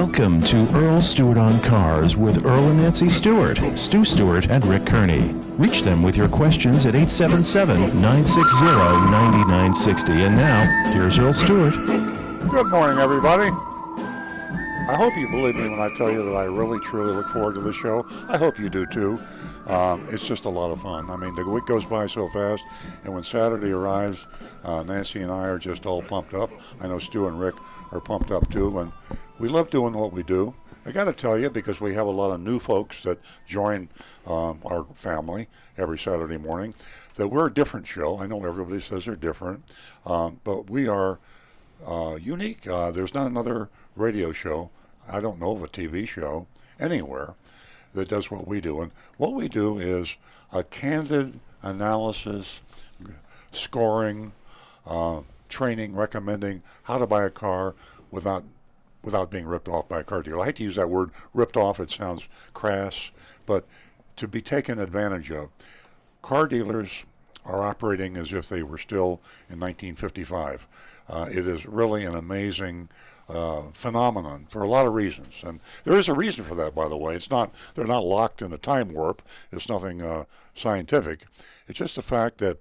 Welcome to Earl, Stewart on Cars with Earl and Nancy Stewart, Stu Stewart, and Rick Kearney. Reach them with your questions at 877-960-9960. And now, here's Earl Stewart. Good morning, everybody. I hope you believe me when I tell you that I really, truly look forward to the show. I hope you do, too. It's just a lot of fun. I mean, the week goes by so fast, and when Saturday arrives, Nancy and I are just all pumped up. I know Stu and Rick are pumped up, too, and we love doing what we do. I got to tell you, because we have a lot of new folks that join our family every Saturday morning, that we're a different show. I know everybody says they're different, but we are unique. There's not another radio show, I don't know of a TV show anywhere that does what we do. And what we do is a candid analysis, scoring, training, recommending how to buy a car without being ripped off by a car dealer. I hate to use that word, ripped off. It sounds crass, but to be taken advantage of. Car dealers are operating as if they were still in 1955. It is really an amazing phenomenon for a lot of reasons, and there is a reason for that, by the way. They're not locked in a time warp. It's nothing scientific. It's just the fact that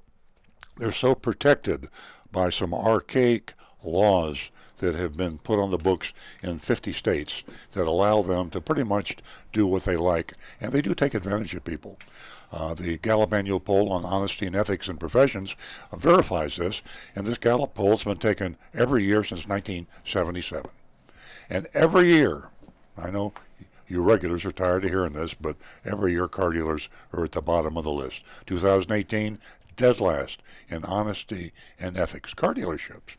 they're so protected by some archaic laws that have been put on the books in 50 states that allow them to pretty much do what they like, and they do take advantage of people. The Gallup annual poll on honesty and ethics in professions verifies this, and this Gallup poll has been taken every year since 1977. And every year, I know you regulars are tired of hearing this, but every year car dealers are at the bottom of the list. 2018, dead last in honesty and ethics, car dealerships.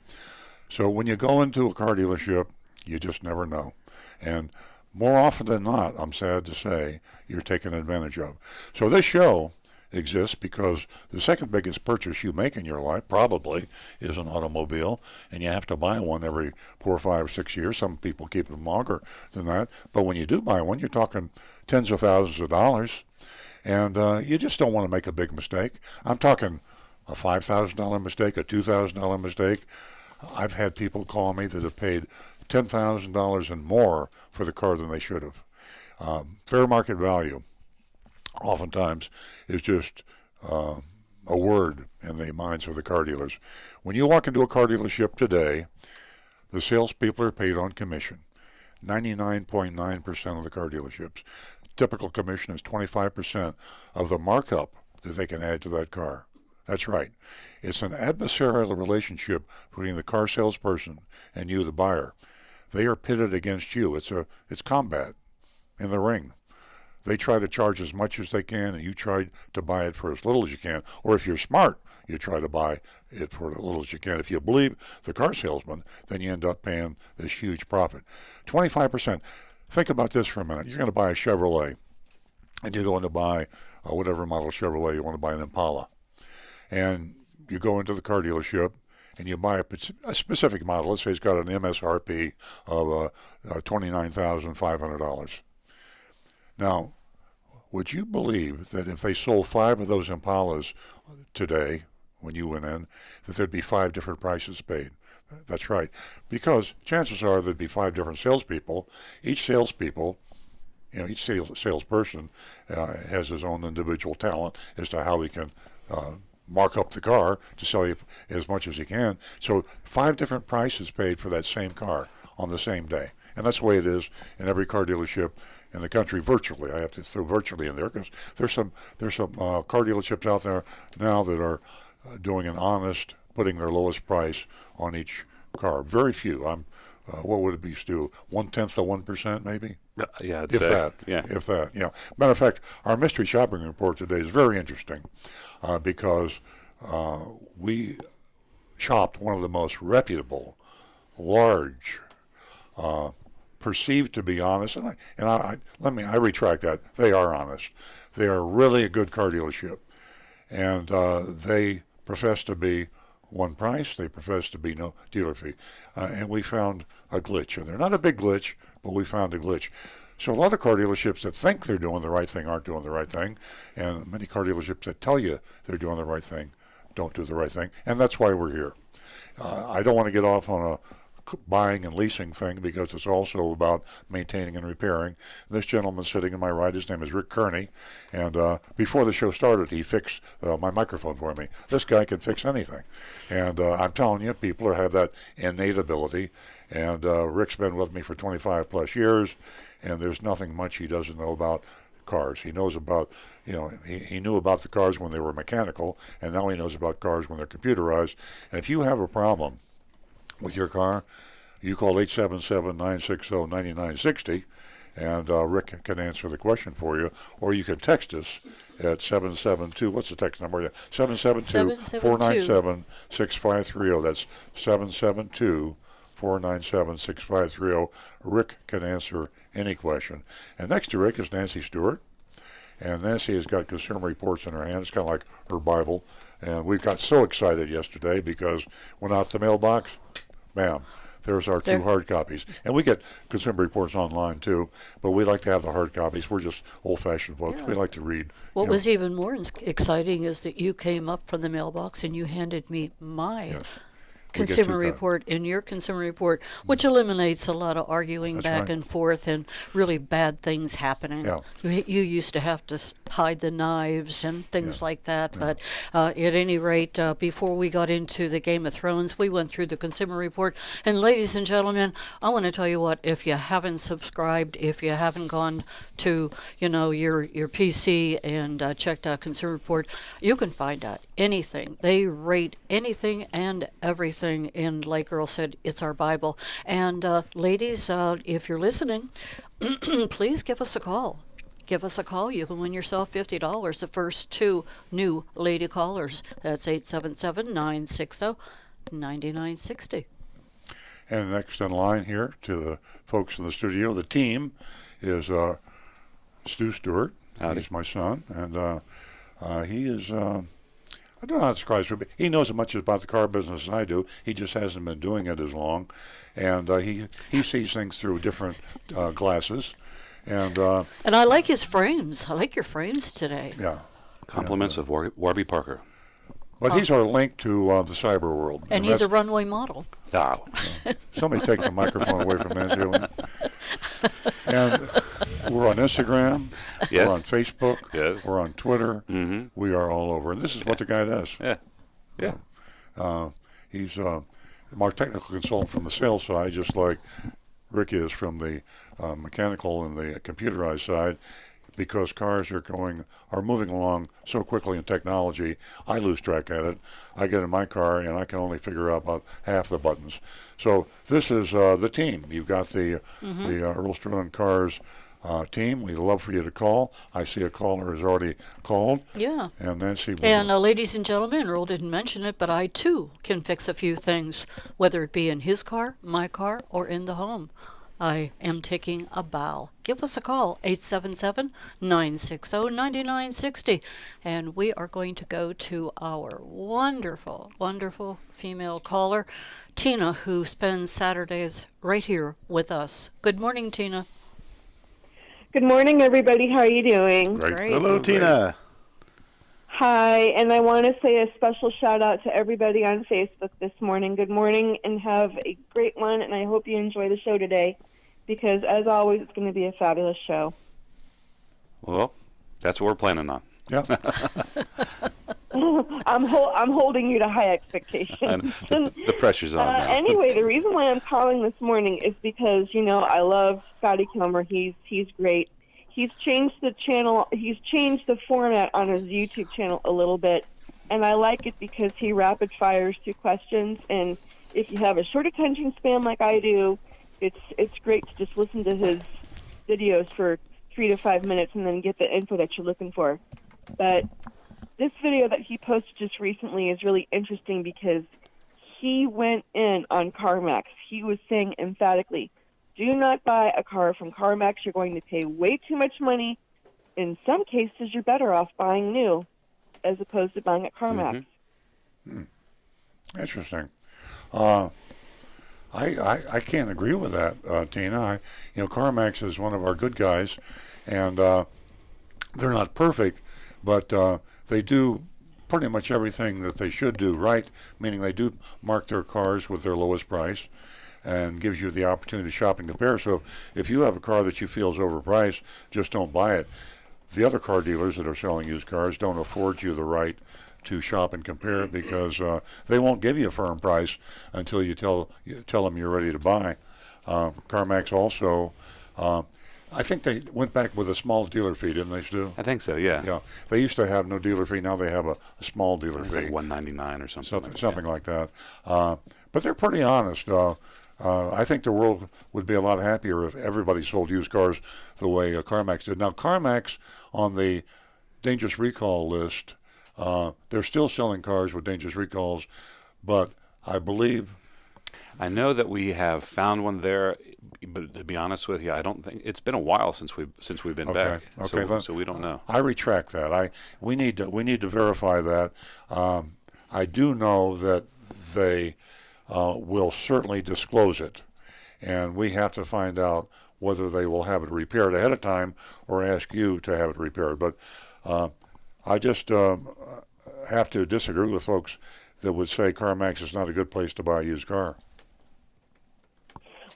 So when you go into a car dealership, you just never know. And more often than not, I'm sad to say, you're taken advantage of. So this show exists because the second biggest purchase you make in your life probably is an automobile, and you have to buy one every 4, 5, 6 years. Some people keep them longer than that. But when you do buy one, you're talking tens of thousands of dollars, and you just don't want to make a big mistake. I'm talking a $5,000 mistake, a $2,000 mistake. I've had people call me that have paid $10,000 and more for the car than they should have. Fair market value oftentimes is just a word in the minds of the car dealers. When you walk into a car dealership today, the salespeople are paid on commission. 99.9% of the car dealerships. Typical commission is 25% of the markup that they can add to that car. That's right. It's an adversarial relationship between the car salesperson and you, the buyer. They are pitted against you. It's combat in the ring. They try to charge as much as they can, and you try to buy it for as little as you can. Or if you're smart, you try to buy it for as little as you can. If you believe the car salesman, then you end up paying this huge profit. 25%. Think about this for a minute. You're going to buy a Chevrolet, and you're going to buy whatever model Chevrolet you want to buy, an Impala. And you go into the car dealership, and you buy a specific model. Let's say it's got an MSRP of $29,500. Now, would you believe that if they sold 5 of those Impalas today, when you went in, that there'd be 5 different prices paid? That's right. Because chances are there'd be 5 different salespeople. Each salesperson has his own individual talent as to how he can mark up the car to sell you as much as he can. So 5 different prices paid for that same car on the same day. And that's the way it is in every car dealership in the country, virtually. I have to throw virtually in there because there's some car dealerships out there now that are doing an honest, putting their lowest price on each car. Very few. What would it be, Stu? 1/10 of 1%, maybe? Yeah, If that. Yeah. Matter of fact, our mystery shopping report today is very interesting because we shopped one of the most reputable, large, perceived to be honest, and I retract that. They are honest. They are really a good car dealership, and they profess to be one price. They profess to be no dealer fee, and we found a glitch in there. Not a big glitch, but we found a glitch. So a lot of car dealerships that think they're doing the right thing aren't doing the right thing, and many car dealerships that tell you they're doing the right thing don't do the right thing, and that's why we're here. I don't want to get off on a buying and leasing thing because it's also about maintaining and repairing. This gentleman sitting in my right, his name is Rick Kearney, and before the show started, he fixed my microphone for me. This guy can fix anything, and I'm telling you, people have that innate ability, and Rick's been with me for 25 plus years, and there's nothing much he doesn't know about cars. He knows about, he knew about the cars when they were mechanical, and now he knows about cars when they're computerized. And if you have a problem with your car, you call 877-960-9960, and Rick can answer the question for you, or you can text us at 772, what's the text number? 772-497-6530. That's 772-497-6530. Rick can answer any question. And next to Rick is Nancy Stewart. And Nancy has got Consumer Reports in her hand. It's kind of like her Bible. And we got so excited yesterday because went out the mailbox, bam, there's our two hard copies. And we get Consumer Reports online too, but we like to have the hard copies. We're just old-fashioned folks. Yeah. We like to read. What was even more exciting is that you came up from the mailbox and you handed me my Yes. Consumer Report in your Consumer Report, which eliminates a lot of arguing That's back right. and forth and really bad things happening. Yeah. You used to have to hide the knives and things like that. Yeah. But at any rate, before we got into the Game of Thrones, we went through the Consumer Report. And ladies and gentlemen, I want to tell you what, if you haven't subscribed, if you haven't gone to, your PC and checked out Consumer Report, you can find out anything. They rate anything and everything. And like Earl said, it's our Bible. And ladies, if you're listening, please give us a call. Give us a call. You can win yourself $50. The first two new lady callers. That's 877-960-9960. And next in line here to the folks in the studio, the team, is Stu Stewart. Howdy. He's my son, and he is, I don't know how to describe him, but he knows as much about the car business as I do. He just hasn't been doing it as long, and he sees things through different glasses. And I like his frames. I like your frames today. yeah. Compliments of Warby Parker. But he's our link to the cyber world. And he's a runway model. Ah, Somebody take the microphone away from Nancy. And we're on Instagram. Yes. We're on Facebook. Yes. We're on Twitter. Mm-hmm. We are all over. And this is what the guy does. yeah. Yeah. He's our technical consultant from the sales side, just like Rick is from the mechanical and the computerized side. Because cars are moving along so quickly in technology, I lose track at it. I get in my car and I can only figure out about half the buttons. So this is the team. You've got the Earl Stewart on Cars team. We'd love for you to call. I see a caller has already called. Yeah. And Nancy. And ladies and gentlemen, Earl didn't mention it, but I too can fix a few things, whether it be in his car, my car, or in the home. I am taking a bow. Give us a call, 877-960-9960. And we are going to go to our wonderful, wonderful female caller, Tina, who spends Saturdays right here with us. Good morning, Tina. Good morning, everybody. How are you doing? Great. Hello, Tina. Hi, and I want to say a special shout out to everybody on Facebook this morning. Good morning, and have a great one, and I hope you enjoy the show today, because as always, it's going to be a fabulous show. Well, that's what we're planning on. Yeah. I'm holding you to high expectations. The pressure's on now. Anyway, the reason why I'm calling this morning is because, I love Scotty Kilmer. He's great. He's changed the channel. He's changed the format on his YouTube channel a little bit, and I like it because he rapid fires 2 questions. And if you have a short attention span like I do, it's great to just listen to his videos for 3 to 5 minutes and then get the info that you're looking for. But this video that he posted just recently is really interesting because he went in on CarMax. He was saying emphatically, do not buy a car from CarMax. You're going to pay way too much money. In some cases, you're better off buying new as opposed to buying at CarMax. Mm-hmm. Interesting. I can't agree with that, Tina. CarMax is one of our good guys, and they're not perfect, but they do pretty much everything that they should do right, meaning they do mark their cars with their lowest price. and gives you the opportunity to shop and compare. So if you have a car that you feel is overpriced, just don't buy it. The other car dealers that are selling used cars don't afford you the right to shop and compare because they won't give you a firm price until you tell them you're ready to buy. CarMax also, I think they went back with a small dealer fee, didn't they, Stu? I think so, yeah. Yeah. They used to have no dealer fee. Now they have a small dealer It's fee. like $199 or something. Something like that. But they're pretty honest. I think the world would be a lot happier if everybody sold used cars the way CarMax did. Now, CarMax on the dangerous recall list, they're still selling cars with dangerous recalls, but I believe... I know that we have found one there, but to be honest with you, I don't think it's been a while since we've been back. Okay, so we don't know. I retract that. We need to verify that. I do know that they will certainly disclose it, and we have to find out whether they will have it repaired ahead of time or ask you to have it repaired. But I just have to disagree with folks that would say CarMax is not a good place to buy a used car.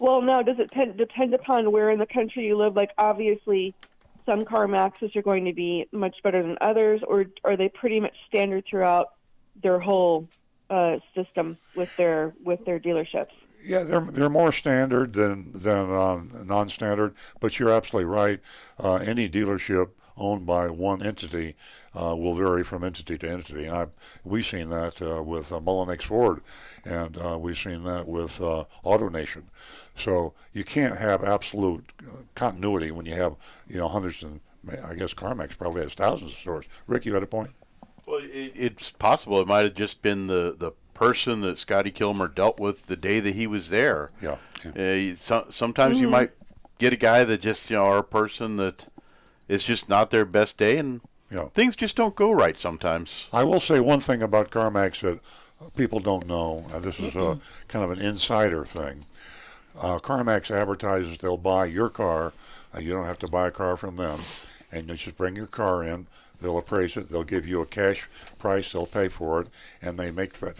Well, now, does it depend upon where in the country you live? Like, obviously, some CarMaxes are going to be much better than others, or are they pretty much standard throughout their whole system with their dealerships? Yeah, they're more standard than non-standard, but you're absolutely right. Any dealership owned by one entity will vary from entity to entity. And we've seen that with Mullinex Ford, and we've seen that with AutoNation. So you can't have absolute continuity when you have hundreds and I guess CarMax probably has thousands of stores. Rick, you had a point? Well, it's possible it might have just been the person that Scotty Kilmer dealt with the day that he was there. Yeah. Sometimes you might get a guy that just or a person that it's just not their best day, and things just don't go right sometimes. I will say one thing about CarMax that people don't know, and this is kind of an insider thing. CarMax advertises they'll buy your car. You don't have to buy a car from them, and you just bring your car in. They'll appraise it. They'll give you a cash price. They'll pay for it, and they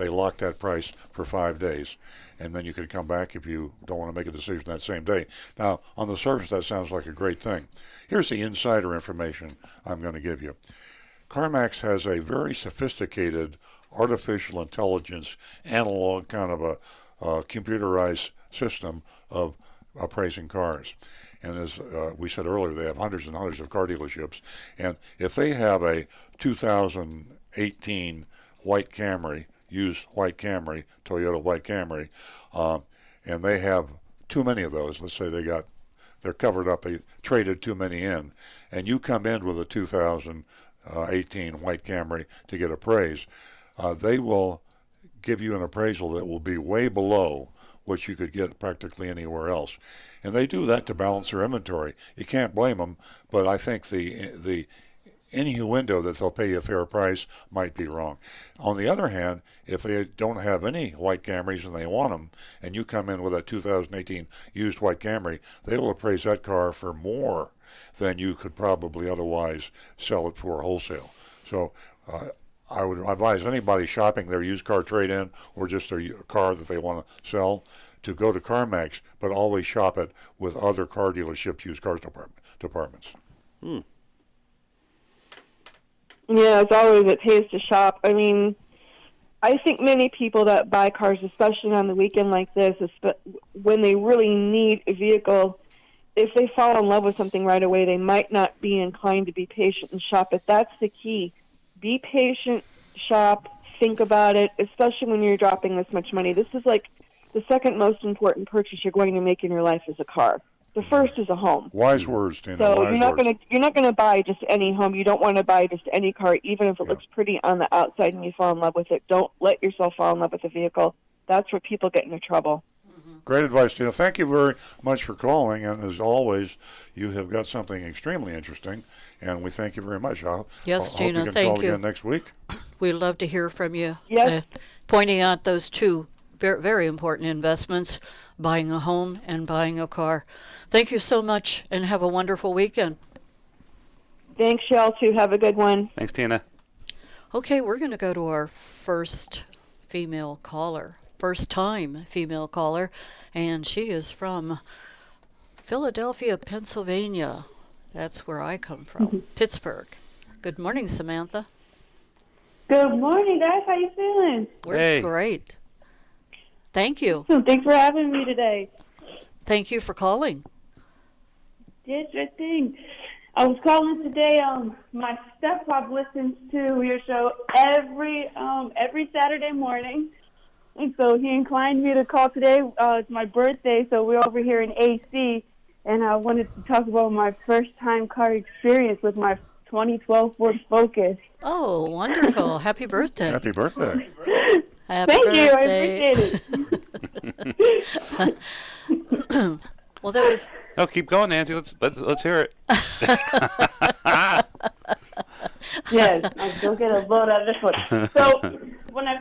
lock that price for 5 days, and then you can come back if you don't want to make a decision that same day. Now, on the surface, that sounds like a great thing. Here's the insider information I'm going to give you. CarMax has a very sophisticated artificial intelligence analog kind of a computerized system of appraising cars. And as we said earlier, they have hundreds and hundreds of car dealerships. And if they have a 2018 white Camry, used white Camry, Toyota white Camry, and they have too many of those, let's say they're covered up, they traded too many in, and you come in with a 2018 white Camry to get appraised, they will give you an appraisal that will be way below what you could get practically anywhere else. And they do that to balance their inventory. You can't blame them, but I think the innuendo that they'll pay you a fair price might be wrong. On the other hand, if they don't have any white Camrys and they want them, and you come in with a 2018 used white Camry, they will appraise that car for more than you could probably otherwise sell it for wholesale. So I would advise anybody shopping their used car trade-in or just their car that they want to sell to go to CarMax, but always shop it with other car dealerships' used cars departments. Yeah, as always, it pays to shop. I mean, I think many people that buy cars, especially on the weekend like this, when they really need a vehicle, if they fall in love with something right away, they might not be inclined to be patient and shop it. That's the key. Be patient, shop, think about it, especially when you're dropping this much money. This is like the second most important purchase you're going to make in your life is a car. The first is a home. Wise words, Tina. So wise you're not gonna buy just any home. You don't want to buy just any car, even if it looks pretty on the outside and you fall in love with it. Don't let yourself fall in love with a vehicle. That's where people get into trouble. Great advice, Tina. Thank you very much for calling, and as always, you have got something extremely interesting, and we thank you very much. Yes, Tina, hope you can thank call you. again next week. We'd love to hear from you. Yes. Pointing out those two very, very important investments, buying a home and buying a car. Thank you so much, and have a wonderful weekend. Thanks, y'all, too. Have a good one. Thanks, Tina. Okay, we're going to go to our first female caller, first-time female caller, and she is from Philadelphia, Pennsylvania. That's where I come from, Pittsburgh. Good morning, Samantha. Good morning, guys. How you feeling? We're great. Thank you. So thanks for having me today. Thank you for calling. Yeah, sure thing. I was calling today. My stepmom listens to your show every Saturday morning, and so he inclined me to call today. It's my birthday, so we're over here in AC, and I wanted to talk about my first-time car experience with my 2012 Ford Focus. Oh, wonderful. Happy birthday. Happy birthday. Happy Thank birthday. you. I appreciate it. Well, that was... No, keep going, Nancy. Let's hear it. Yes, I'm still get a load out of this one. So, when I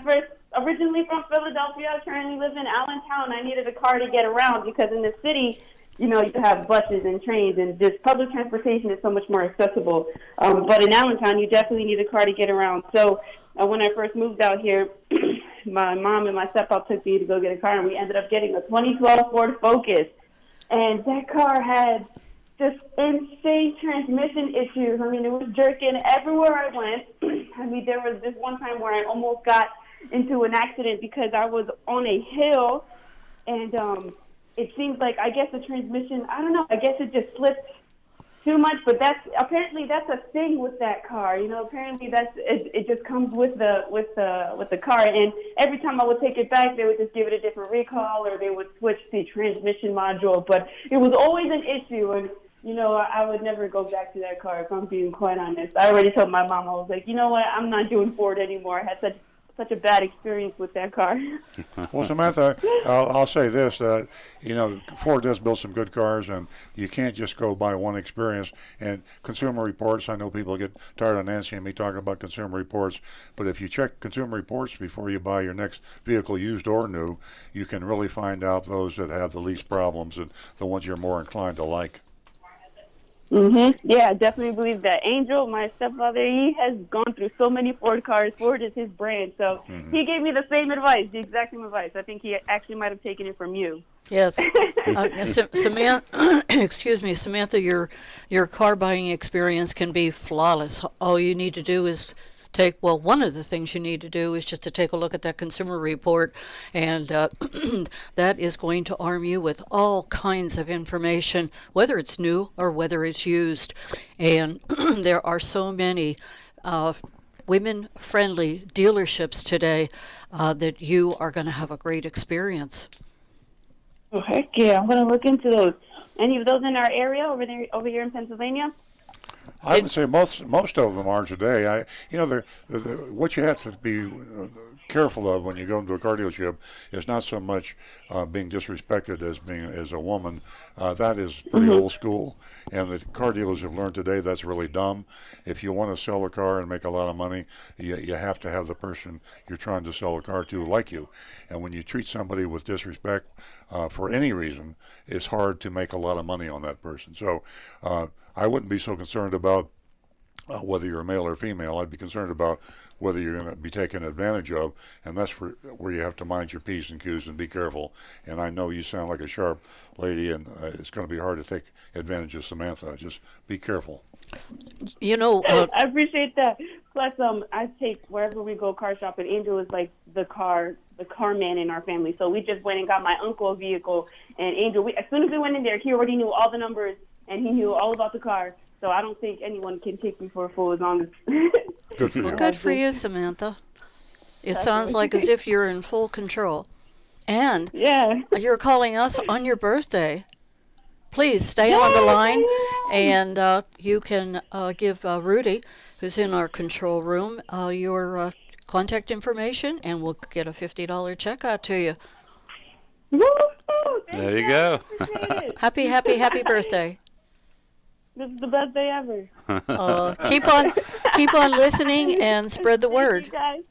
originally from Philadelphia, I currently live in Allentown. I needed a car to get around because in the city, you have buses and trains, and just public transportation is so much more accessible. But in Allentown, you definitely need a car to get around. So, when I first moved out here, my mom and my stepmom took me to go get a car, and we ended up getting a 2012 Ford Focus. And that car had just insane transmission issues. I mean, it was jerking everywhere I went. I mean, there was this one time where I almost got into an accident because I was on a hill, and it seems like, I guess the transmission, I don't know, I guess it just slipped too much, but that's a thing with that car. Apparently it just comes with the car, and every time I would take it back, they would just give it a different recall, or they would switch the transmission module, but it was always an issue, and I would never go back to that car, if I'm being quite honest. I already told my mom, I was like, you know what, I'm not doing Ford anymore. I had such a bad experience with that car. Well, Samantha, I'll say this, Ford does build some good cars, and you can't just go by one experience. And Consumer Reports, I know people get tired of Nancy and me talking about Consumer Reports, but if you check Consumer Reports before you buy your next vehicle, used or new, you can really find out those that have the least problems and the ones you're more inclined to like. Yeah, I definitely believe that. Angel, my stepfather, he has gone through so many Ford cars. Ford is his brand, so he gave me the same advice, the exact same advice. I think he actually might have taken it from you. Yes. Samantha, excuse me, Samantha, your car buying experience can be flawless. All you need to do is one of the things you need to do is just to take a look at that Consumer Report, and that is going to arm you with all kinds of information, whether it's new or whether it's used. And there are so many women-friendly dealerships today that you are going to have a great experience. Oh, heck yeah. I'm going to look into those. Any of those in our area over here in Pennsylvania? I would say most of them are today. What you have to be careful of when you go into a car dealership is not so much being disrespected as a woman. That is pretty old school, and the car dealers have learned today that's really dumb. If you want to sell a car and make a lot of money, you have to have the person you're trying to sell a car to like you. And when you treat somebody with disrespect for any reason, it's hard to make a lot of money on that person. So I wouldn't be so concerned about whether you're a male or female. I'd be concerned about whether you're going to be taken advantage of, and that's where you have to mind your P's and Q's and be careful. And I know you sound like a sharp lady, and it's going to be hard to take advantage of Samantha. Just be careful. I appreciate that. Plus, I take wherever we go car shopping. Angel is like the car man in our family. So we just went and got my uncle a vehicle, and Angel, as soon as we went in there, he already knew all the numbers and he knew all about the car. So I don't think anyone can take me for a fool as long as. Good for you. Well, good for you, Samantha. It sounds like as if you're in full control. And you're calling us on your birthday. Please stay on the line, and you can give Rudy, who's in our control room, your contact information, and we'll get a $50 check out to you. There you go. Happy birthday. This is the best day ever. Keep on listening and spread the word. Thank you, guys.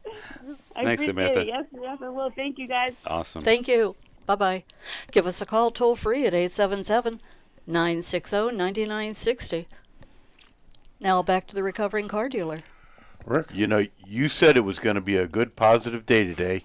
Thanks, Samantha. Yes, I will. Thank you, guys. Awesome. Thank you. Bye-bye. Give us a call toll free at 877-960-9960. Now back to the recovering car dealer. Rick? You said it was going to be a good, positive day today.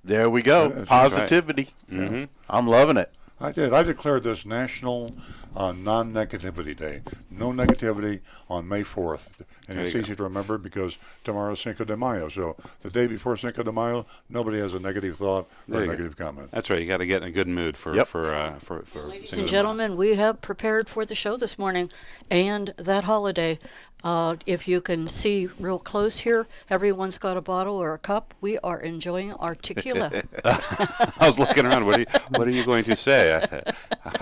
There we go. That's Positivity. Right. Mm-hmm. I'm loving it. I did. I declared this National Non-Negativity Day. No negativity on May 4th. And it's easy to remember because tomorrow's Cinco de Mayo. So the day before Cinco de Mayo, nobody has a negative thought or a negative comment. That's right. You got to get in a good mood for Ladies Cinco and de gentlemen, we have prepared for the show this morning and that holiday. If you can see real close here, everyone's got a bottle or a cup. We are enjoying our tequila. I was looking around. What are you going to say?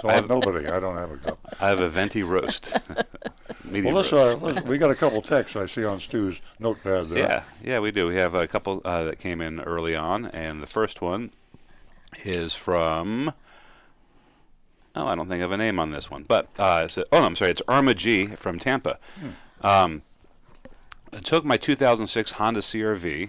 So I'm nobody. I don't have a cup. I have a venti roast. Medium Well, roast. we got a couple texts I see on Stu's notepad there. Yeah, we do. We have a couple that came in early on, and the first one is from. Oh, I don't think I have a name on this one, but I'm sorry. It's Irma G from Tampa. I took my 2006 Honda CR-V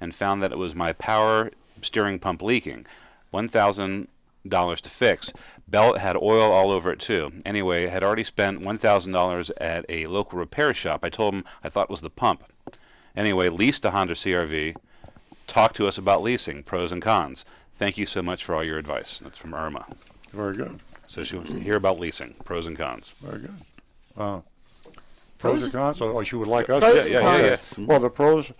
and found that it was my power steering pump leaking. $1,000 to fix. Belt had oil all over it too. Anyway, I had already spent $1,000 at a local repair shop. I told him I thought it was the pump. Anyway, leased a Honda CR-V. Talk to us about leasing, pros and cons. Thank you so much for all your advice. That's from Irma. Very good. So she wants to hear about leasing, pros and cons. Very good. Pros and cons? Oh, she would like us Pros to. and cons. Yeah. Well, the pros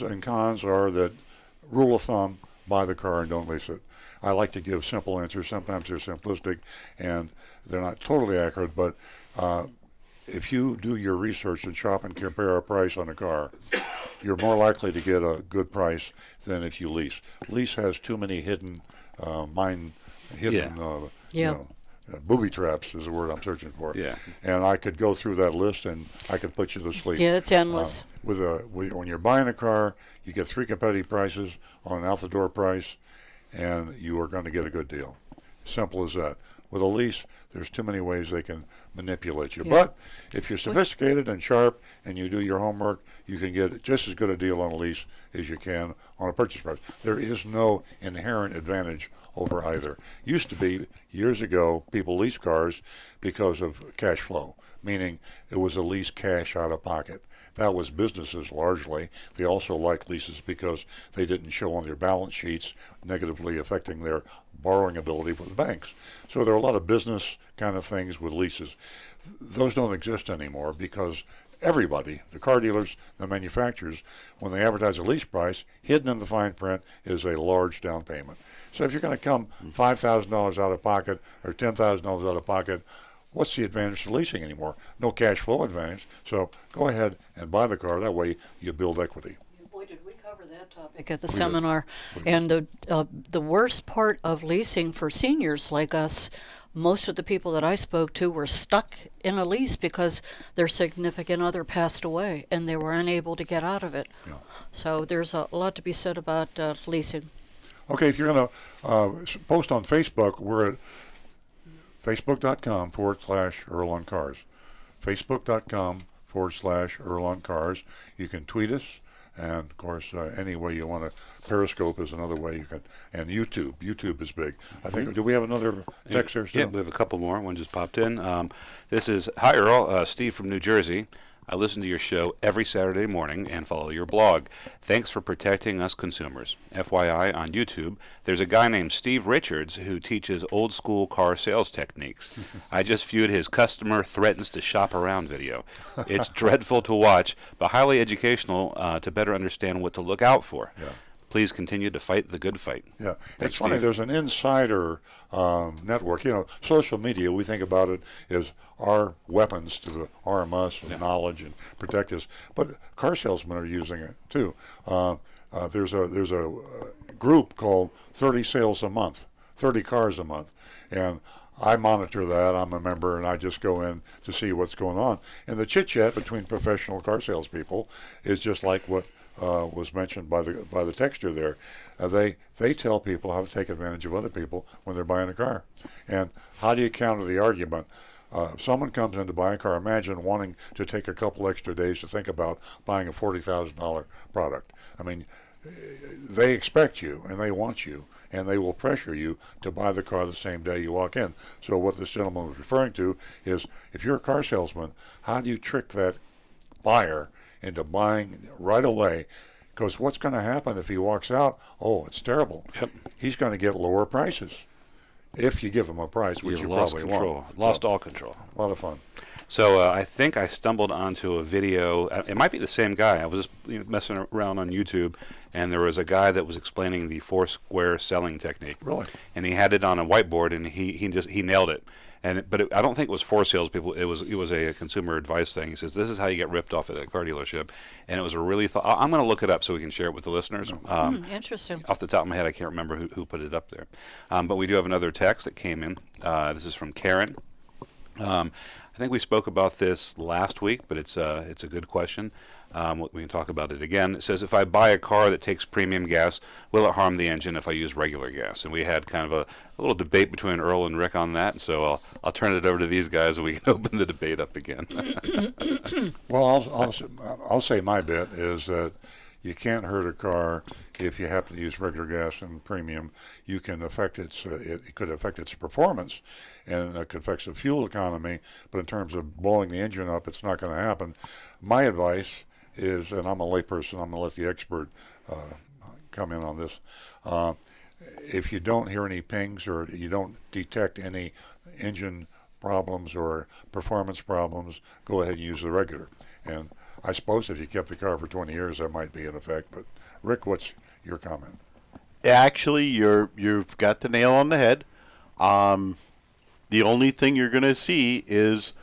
and cons are that rule of thumb: buy the car and don't lease it. I like to give simple answers. Sometimes they're simplistic and they're not totally accurate. But if you do your research and shop and compare a price on a car, you're more likely to get a good price than if you lease. Lease has too many hidden booby traps is the word I'm searching for. Yeah. And I could go through that list and I could put you to sleep. Yeah, it's endless. When you're buying a car, you get 3 competitive prices on an out-the-door price, and you are going to get a good deal. Simple as that. With a lease, there's too many ways they can manipulate you. Yeah. But if you're sophisticated and sharp and you do your homework, you can get just as good a deal on a lease as you can on a purchase price. There is no inherent advantage over either. Used to be, years ago, people leased cars because of cash flow, meaning it was a lease cash out of pocket. That was businesses largely. They also liked leases because they didn't show on their balance sheets, negatively affecting their borrowing ability with the banks. So there are a lot of business kind of things with leases. Those don't exist anymore because everybody, the car dealers, the manufacturers, when they advertise a lease price, hidden in the fine print is a large down payment. So if you're going to come $5,000 out of pocket or $10,000 out of pocket, what's the advantage to leasing anymore? No cash flow advantage. So go ahead and buy the car. That way you build equity. Boy, did we cover that topic at the seminar. And the worst part of leasing for seniors like us, most of the people that I spoke to were stuck in a lease because their significant other passed away and they were unable to get out of it. Yeah. So there's a lot to be said about leasing. Okay, if you're going to post on Facebook, we're at facebook.com/Earl on Cars. Facebook.com/Earl on Cars. You can tweet us. And, of course, any way you want to. Periscope is another way you can. And YouTube. YouTube is big. I think. Do we have another text there still? Yeah, we have a couple more. One just popped in. This is, hi, Earl. Steve from New Jersey. I listen to your show every Saturday morning and follow your blog. Thanks for protecting us consumers. FYI, on YouTube, there's a guy named Steve Richards who teaches old school car sales techniques. I just viewed his customer threatens to shop around video. It's dreadful to watch, but highly educational to better understand what to look out for. Yeah. Please continue to fight the good fight. Yeah, it's funny. There's an insider network. You know, social media, we think about it as our weapons to arm us with knowledge and protect us. But car salesmen are using it too. There's a group called 30 Sales a Month, 30 Cars a Month, and I monitor that. I'm a member, and I just go in to see what's going on. And the chit chat between professional car salespeople is just like what was mentioned by the texter there. They tell people how to take advantage of other people when they're buying a car. And how do you counter the argument? If someone comes in to buy a car, imagine wanting to take a couple extra days to think about buying a $40,000 product. I mean, they expect you and they want you and they will pressure you to buy the car the same day you walk in. So what this gentleman was referring to is, if you're a car salesman, how do you trick that buyer into buying right away, Because what's going to happen if he walks out? Oh, it's terrible. Yep. He's going to get lower prices if you give him a price, which you lost probably control. won't. Lost all control. A lot of fun. So I think I stumbled onto a video. It might be the same guy. I was just messing around on YouTube, and there was a guy that was explaining the four-square selling technique. Really? And he had it on a whiteboard, and he nailed it. But I don't think it was for salespeople. It was a consumer advice thing. He says this is how you get ripped off at a car dealership, and it was a really. I'm going to look it up so we can share it with the listeners. Interesting. Off the top of my head, I can't remember who put it up there, but we do have another text that came in. This is from Karen. I think we spoke about this last week, but it's a good question. We can talk about it again. It says, if I buy a car that takes premium gas, will it harm the engine if I use regular gas? And we had kind of a little debate between Earl and Rick on that, and so I'll turn it over to these guys and we can open the debate up again. Well, I'll say my bit is that you can't hurt a car if you happen to use regular gas and premium. You can affect it could affect its performance, and it could affect the fuel economy. But in terms of blowing the engine up, it's not going to happen. My advice is, and I'm a layperson, I'm going to let the expert come in on this. If you don't hear any pings or you don't detect any engine problems or performance problems, go ahead and use the regular. And I suppose if you kept the car for 20 years, that might be in effect. But Rick, what's your comment? Actually, you've got the nail on the head. The only thing you're going to see is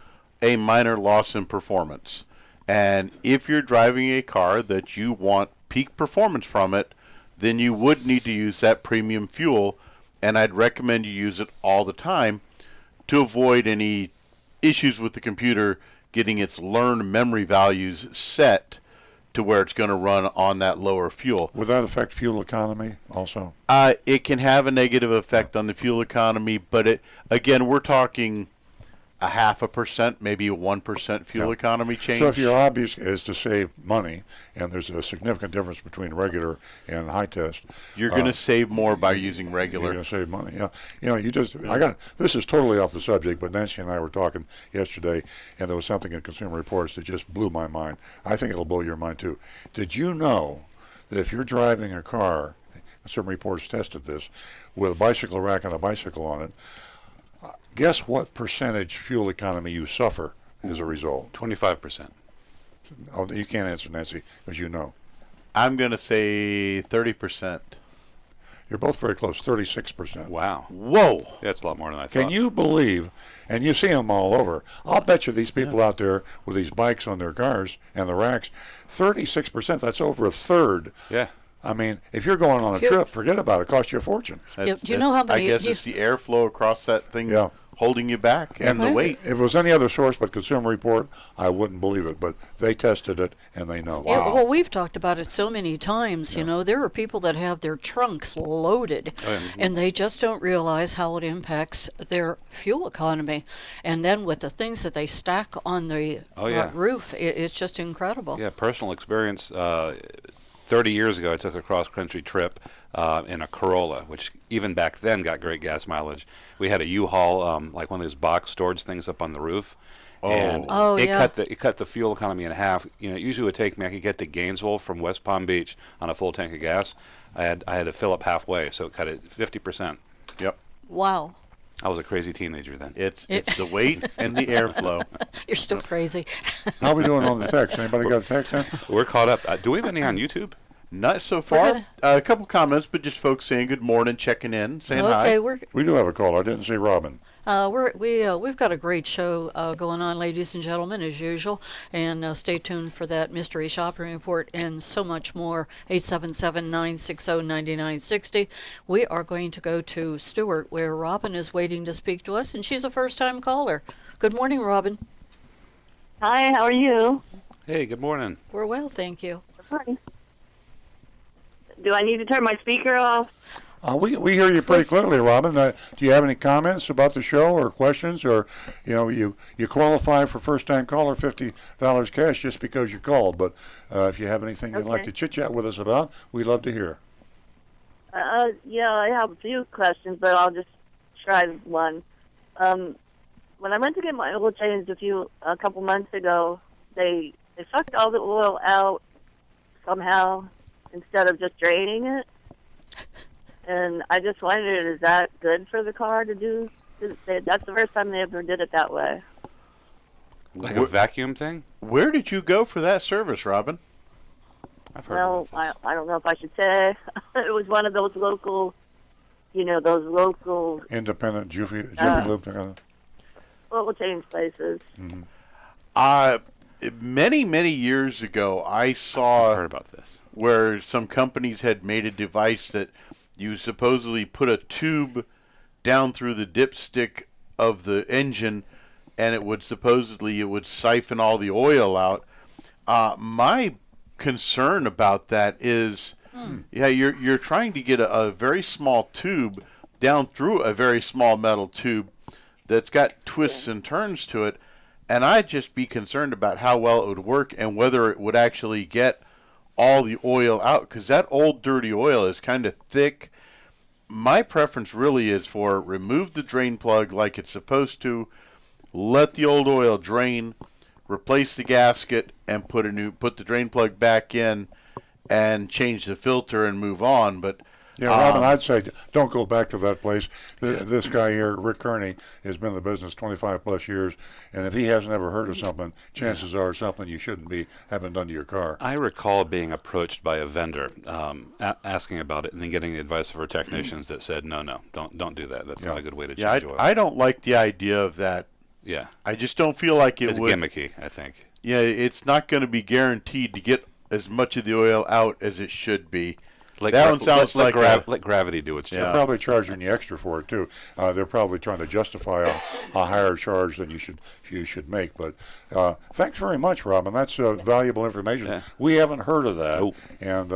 a minor loss in performance. And if you're driving a car that you want peak performance from it, then you would need to use that premium fuel, and I'd recommend you use it all the time to avoid any issues with the computer getting its learned memory values set to where it's going to run on that lower fuel. Would that affect fuel economy also? It can have a negative effect on the fuel economy, but again, we're talking 0.5%, maybe a 1% fuel economy change. So if your hobby is to save money, and there's a significant difference between regular and high test, you're going to save more by using regular. You're going to save money. Yeah, this is totally off the subject, but Nancy and I were talking yesterday, and there was something in Consumer Reports that just blew my mind. I think it'll blow your mind too. Did you know that if you're driving a car, Consumer Reports tested this, with a bicycle rack and a bicycle on it, guess what percentage fuel economy you suffer as a result? 25%. Oh, you can't answer, Nancy, because you know. I'm going to say 30%. You're both very close, 36%. Wow. Whoa. Yeah, that's a lot more than I thought. Can you believe, and you see them all over, I'll bet you these people out there with these bikes on their cars and the racks, 36%, that's over a third. Yeah. I mean, if you're going on a trip, forget about it. It costs you a fortune. Do you know how many? I guess it's the airflow across that thing holding you back and the weight. If it was any other source but Consumer Report, I wouldn't believe it. But they tested it, and they know. Yeah, well, we've talked about it so many times. You know, there are people that have their trunks loaded, and they just don't realize how it impacts their fuel economy. And then with the things that they stack on the roof, it's just incredible. Yeah, personal experience. 30 years ago, I took a cross-country trip in a Corolla, which even back then got great gas mileage. We had a U-Haul, like one of those box storage things up on the roof. And it cut the fuel economy in half. You know, it usually would take me, I could get to Gainesville from West Palm Beach on a full tank of gas. I had to fill up halfway, so it cut it 50%. Yep. Wow. I was a crazy teenager then. It's the weight and the airflow. You're still crazy. How are we doing on the text? Anybody got a text in? We're caught up. Do we have any on YouTube? Not so far. A couple comments, but just folks saying good morning, checking in, saying hi. We do have a caller. I didn't see Robin. We've got a great show going on, ladies and gentlemen, as usual, and stay tuned for that mystery shopping report and so much more. 877-960-9960. We are going to go to Stewart, where Robin is waiting to speak to us, and she's a first-time caller. Good morning, Robin. Hi, how are you? Hey, good morning. We're well, thank you. Good morning. Do I need to turn my speaker off? We hear you pretty clearly, Robin. Do you have any comments about the show or questions? Or, you qualify for first-time caller, $50 cash just because you called. But if you have anything you'd like to chit-chat with us about, we'd love to hear. Yeah, I have a few questions, but I'll just try one. When I went to get my oil changed a couple months ago, they sucked all the oil out somehow. instead of just draining it. And I just wondered, is that good for the car to do? That's the first time they ever did it that way. Like a vacuum thing? Where did you go for that service, Robin? I've heard Well, about this. I don't know if I should say. It was one of those local, those local Independent Jiffy Lube. oil change places. Many years ago, I I've saw heard about this. where some companies had made a device that you supposedly put a tube down through the dipstick of the engine, and it would siphon all the oil out. My concern about that is, you're trying to get a very small tube down through a very small metal tube that's got twists and turns to it, and I'd just be concerned about how well it would work and whether it would actually get all the oil out, because that old dirty oil is kind of thick. My preference really is for remove the drain plug like it's supposed to, let the old oil drain, replace the gasket, and put the drain plug back in, and change the filter and move on. But Yeah, Robin, I'd say don't go back to that place. This guy here, Rick Kearney, has been in the business 25 plus years, and if he hasn't ever heard of something, chances are something you shouldn't be having done to your car. I recall being approached by a vendor asking about it and then getting the advice of our technicians that said, no, don't do that. That's not a good way to change oil. I don't like the idea of that. Yeah. I just don't feel like It's gimmicky, I think. Yeah, it's not going to be guaranteed to get as much of the oil out as it should be. That one sounds like let gravity do its job. They're probably charging you extra for it too. They're probably trying to justify a higher charge than you should make. But thanks very much, Robin. That's valuable information. Yeah. We haven't heard of that. Nope. And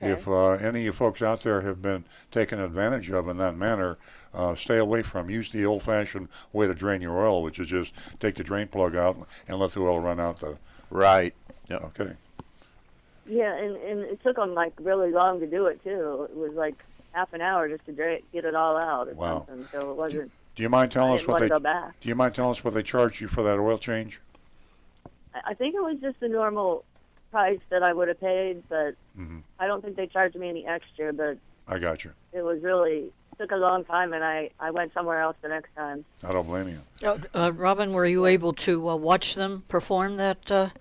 if any of you folks out there have been taken advantage of in that manner, stay away from. Use the old-fashioned way to drain your oil, which is just take the drain plug out and let the oil run out. Right. Yep. Okay. Yeah, and it took them like really long to do it too. It was like half an hour just to get it all out or something. So it wasn't. Do you mind telling us what they? Go back. Do you mind telling us what they charged you for that oil change? I think it was just the normal price that I would have paid, but I don't think they charged me any extra. But I got you. it was really took a long time, and I went somewhere else the next time. I don't blame you. Robin, were you able to watch them perform that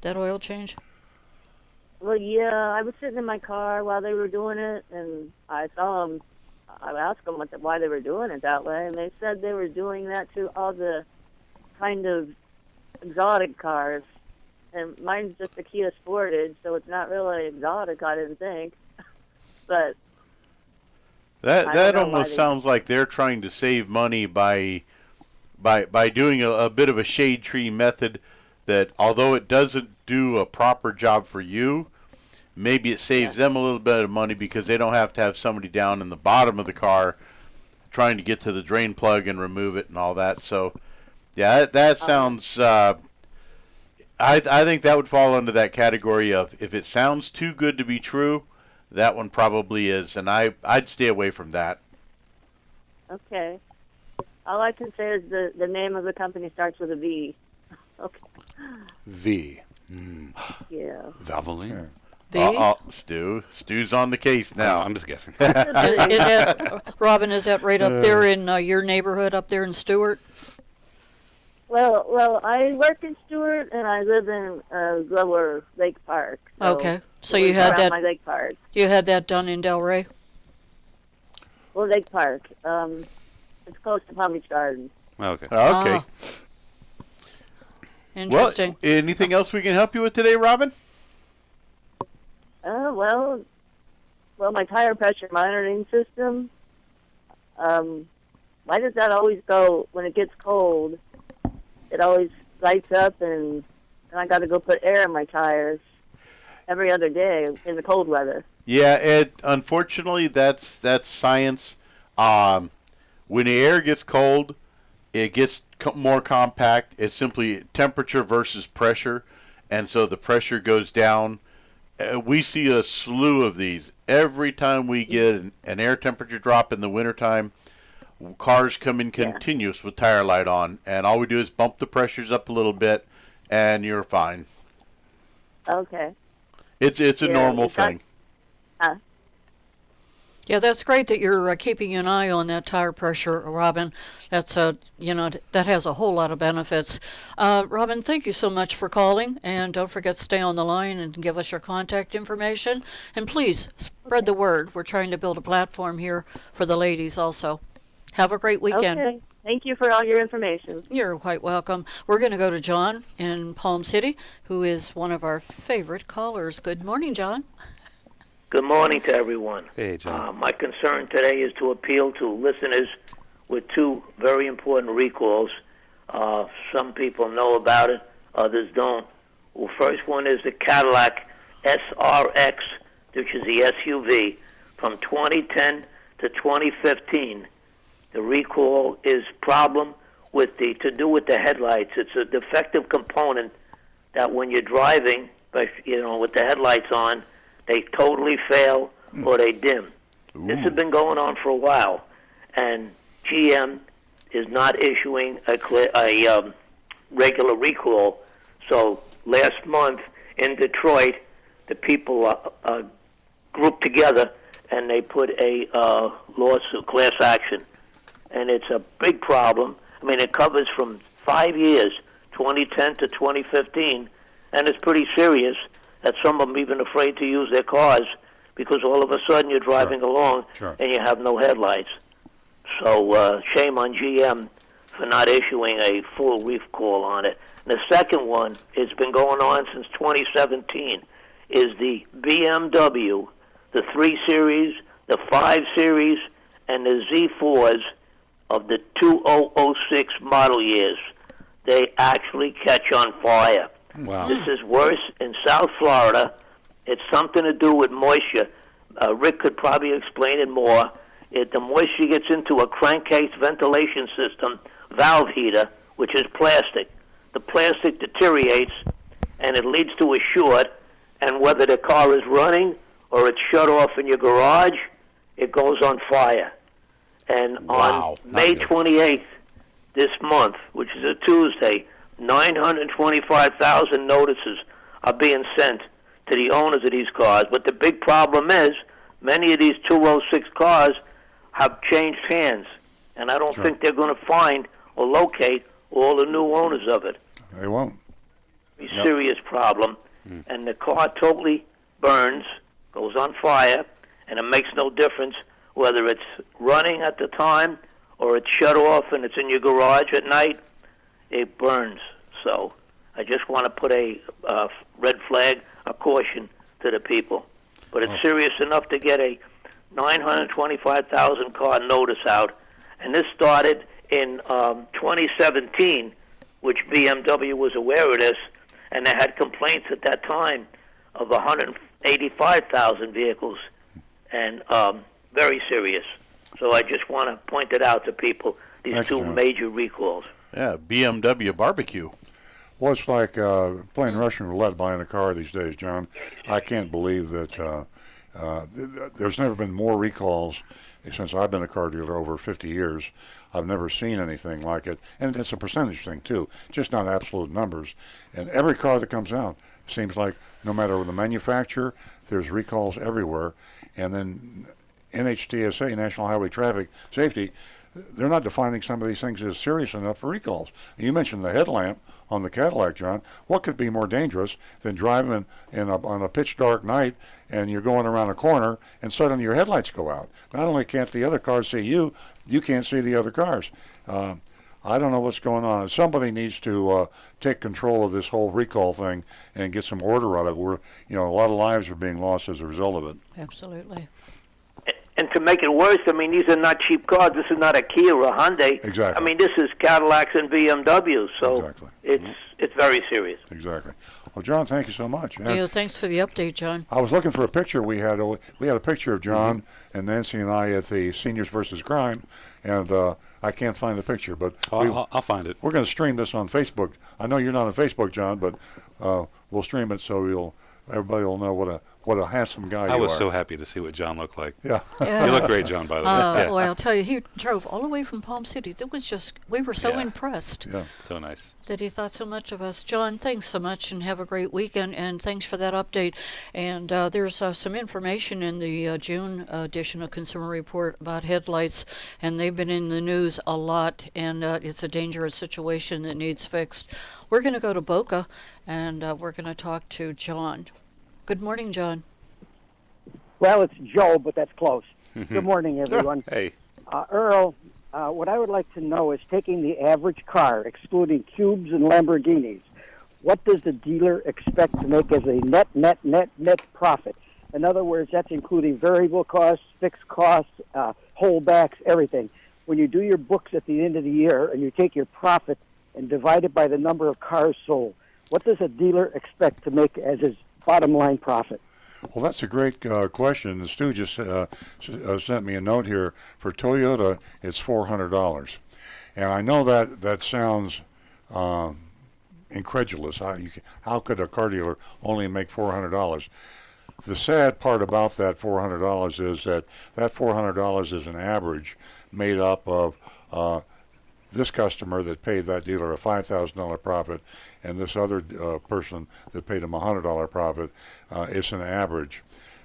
oil change? Well, yeah, I was sitting in my car while they were doing it, and I saw them. I asked them why they were doing it that way, and they said they were doing that to all the kind of exotic cars. And mine's just a Kia Sportage, so it's not really exotic, I didn't think. But that almost sounds like they're trying to save money by doing a bit of a shade tree method that, although it doesn't do a proper job for you, maybe it saves them a little bit of money because they don't have to have somebody down in the bottom of the car trying to get to the drain plug and remove it and all that. So, yeah, that sounds. I think that would fall under that category of if it sounds too good to be true, that one probably is, and I'd stay away from that. Okay. All I can say is the name of the company starts with a V. Okay. V. Yeah. Valvoline? V? Stu's on the case now. I'm just guessing. Is that, Robin, is that right up there in your neighborhood up there in Stewart? Well, I work in Stewart and I live in Lower Lake Park. Okay, so you had that. My Lake Park. You had that done in Delray? Well, Lake Park. It's close to Palm Beach Gardens. Okay. Okay. Interesting. Well, anything else we can help you with today, Robin? Well, my tire pressure monitoring system. Why does that always go when it gets cold? It always lights up, and I got to go put air in my tires every other day in the cold weather. Yeah, unfortunately, that's science. When the air gets cold, it gets more compact. It's simply temperature versus pressure, and so the pressure goes down. We see a slew of these. Every time we get an air temperature drop in the wintertime, cars come in continuous with tire light on, and all we do is bump the pressures up a little bit, and you're fine. Okay. It's a normal thing. Yeah, that's great that you're keeping an eye on that tire pressure, Robin. That's that has a whole lot of benefits. Robin, thank you so much for calling, and don't forget to stay on the line and give us your contact information. And please spread the word. We're trying to build a platform here for the ladies also. Have a great weekend. Okay. Thank you for all your information. You're quite welcome. We're going to go to John in Palm City, who is one of our favorite callers. Good morning, John. Good morning to everyone. Hey, John. My concern today is to appeal to listeners with two very important recalls. Some people know about it, others don't. Well, first one is the Cadillac SRX, which is the SUV, from 2010 to 2015. The recall is problem to do with the headlights. It's a defective component that when you're driving, with the headlights on, they totally fail or they dim. Ooh. This has been going on for a while, and GM is not issuing a regular recall. So last month in Detroit, the people grouped together and they put a lawsuit, class action, and it's a big problem. I mean, it covers from 5 years, 2010 to 2015, and it's pretty serious. That some of them even afraid to use their cars because all of a sudden you're driving along and you have no headlights. So shame on GM for not issuing a full recall on it. And the second one, it's been going on since 2017, is the BMW, the 3 Series, the 5 Series, and the Z4s of the 2006 model years. They actually catch on fire. Wow. This is worse in South Florida. It's something to do with moisture. Rick could probably explain it more. The moisture gets into a crankcase ventilation system valve heater, which is plastic. The plastic deteriorates, and it leads to a short, and whether the car is running or it's shut off in your garage, it goes on fire. And on May 28th this month, which is a Tuesday, 925,000 notices are being sent to the owners of these cars. But the big problem is many of these 206 cars have changed hands, and I don't think they're going to find or locate all the new owners of it. They won't. A serious problem, and the car totally burns, goes on fire, and it makes no difference whether it's running at the time or it's shut off and it's in your garage at night. It burns. So I just want to put a red flag, a caution to the people. But it's serious enough to get a 925,000 car notice out. And this started in 2017, which BMW was aware of this, and they had complaints at that time of 185,000 vehicles, and very serious. So I just want to point it out to people, these two major recalls. Yeah, BMW barbecue. Well, it's like playing Russian roulette buying a car these days, John. I can't believe that there's never been more recalls since I've been a car dealer over 50 years. I've never seen anything like it. And it's a percentage thing, too, just not absolute numbers. And every car that comes out seems like no matter the manufacturer, there's recalls everywhere. And then NHTSA, National Highway Traffic Safety, they're not defining some of these things as serious enough for recalls. You mentioned the headlamp on the Cadillac, John. What could be more dangerous than driving on a pitch dark night and you're going around a corner and suddenly your headlights go out? Not only can't the other cars see you, you can't see the other cars. I don't know what's going on. Somebody needs to take control of this whole recall thing and get some order on it. A lot of lives are being lost as a result of it. Absolutely. And to make it worse, I mean, these are not cheap cars. This is not a Kia or a Hyundai. Exactly. I mean, this is Cadillacs and BMWs. So it's very serious. Exactly. Well, John, thank you so much. Yeah, thanks for the update, John. I was looking for a picture. We had a picture of John and Nancy and I at the Seniors versus Crime, and I can't find the picture, but I'll find it. We're going to stream this on Facebook. I know you're not on Facebook, John, but we'll stream it so everybody will know what what a handsome guy I you was are. so happy to see what John looked like. Yeah. You look great, John, by the way. Yeah. Boy, I'll tell you, he drove all the way from Palm City. That was just, we were so Yeah. impressed Yeah. So nice. that he thought so much of us. John, thanks so much and have a great weekend, and thanks for that update. And there's some information in the June edition of Consumer Report about headlights, and they've been in the news a lot, and it's a dangerous situation that needs fixed. We're going to go to Boca, and we're going to talk to John. Good morning, John. Well, it's Joe, but that's close. Good morning, everyone. Hey. Earl, what I would like to know is, taking the average car, excluding Cubes and Lamborghinis, what does the dealer expect to make as a net profit? In other words, that's including variable costs, fixed costs, holdbacks, everything. When you do your books at the end of the year and you take your profit and divide it by the number of cars sold, what does a dealer expect to make as his bottom line profit? Well, that's a great question. Stu just sent me a note here. For Toyota, it's $400. And I know that sounds incredulous. How could a car dealer only make $400? The sad part about that $400 is that $400 is an average made up of this customer that paid that dealer a $5,000 profit, and this other person that paid him a $100 profit. It's an average.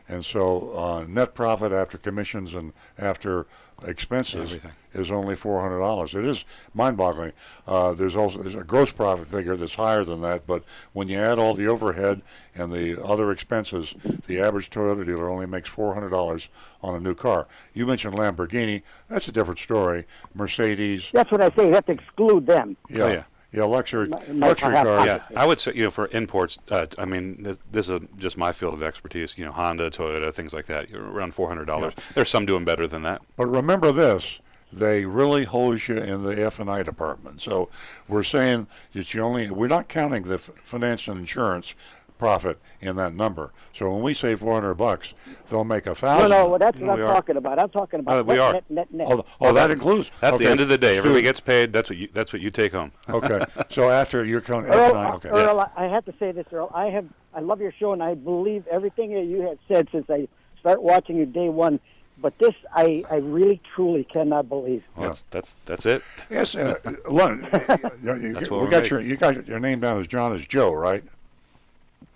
And so net profit after commissions and after expenses is only $400. It is mind-boggling. There's a gross profit figure that's higher than that, but when you add all the overhead and the other expenses, the average Toyota dealer only makes $400 on a new car. You mentioned Lamborghini. That's a different story. Mercedes. That's what I say. You have to exclude them. Yeah. Oh, yeah. Yeah, luxury Perhaps cars. Yeah, I would say, for imports, I mean, this is just my field of expertise. Honda, Toyota, things like that. You're around $400. Yeah. There's some doing better than that. But remember this, they really hose you in the F&I department. So we're saying that we're not counting the finance and insurance profit in that number. So when we say $400, they'll make $1,000. No, that's what I'm talking about. I'm talking about net. Oh, that includes. That's okay. the end of the day. Everybody gets paid. That's what you take home. Okay. So after you're counting Earl, okay. Earl, I have to say this, Earl. I love your show, and I believe everything that you have said since I start watching you day one. But this, I really, truly cannot believe. Well, that's it. Yes, Lon, you got your name down as John as Joe, right?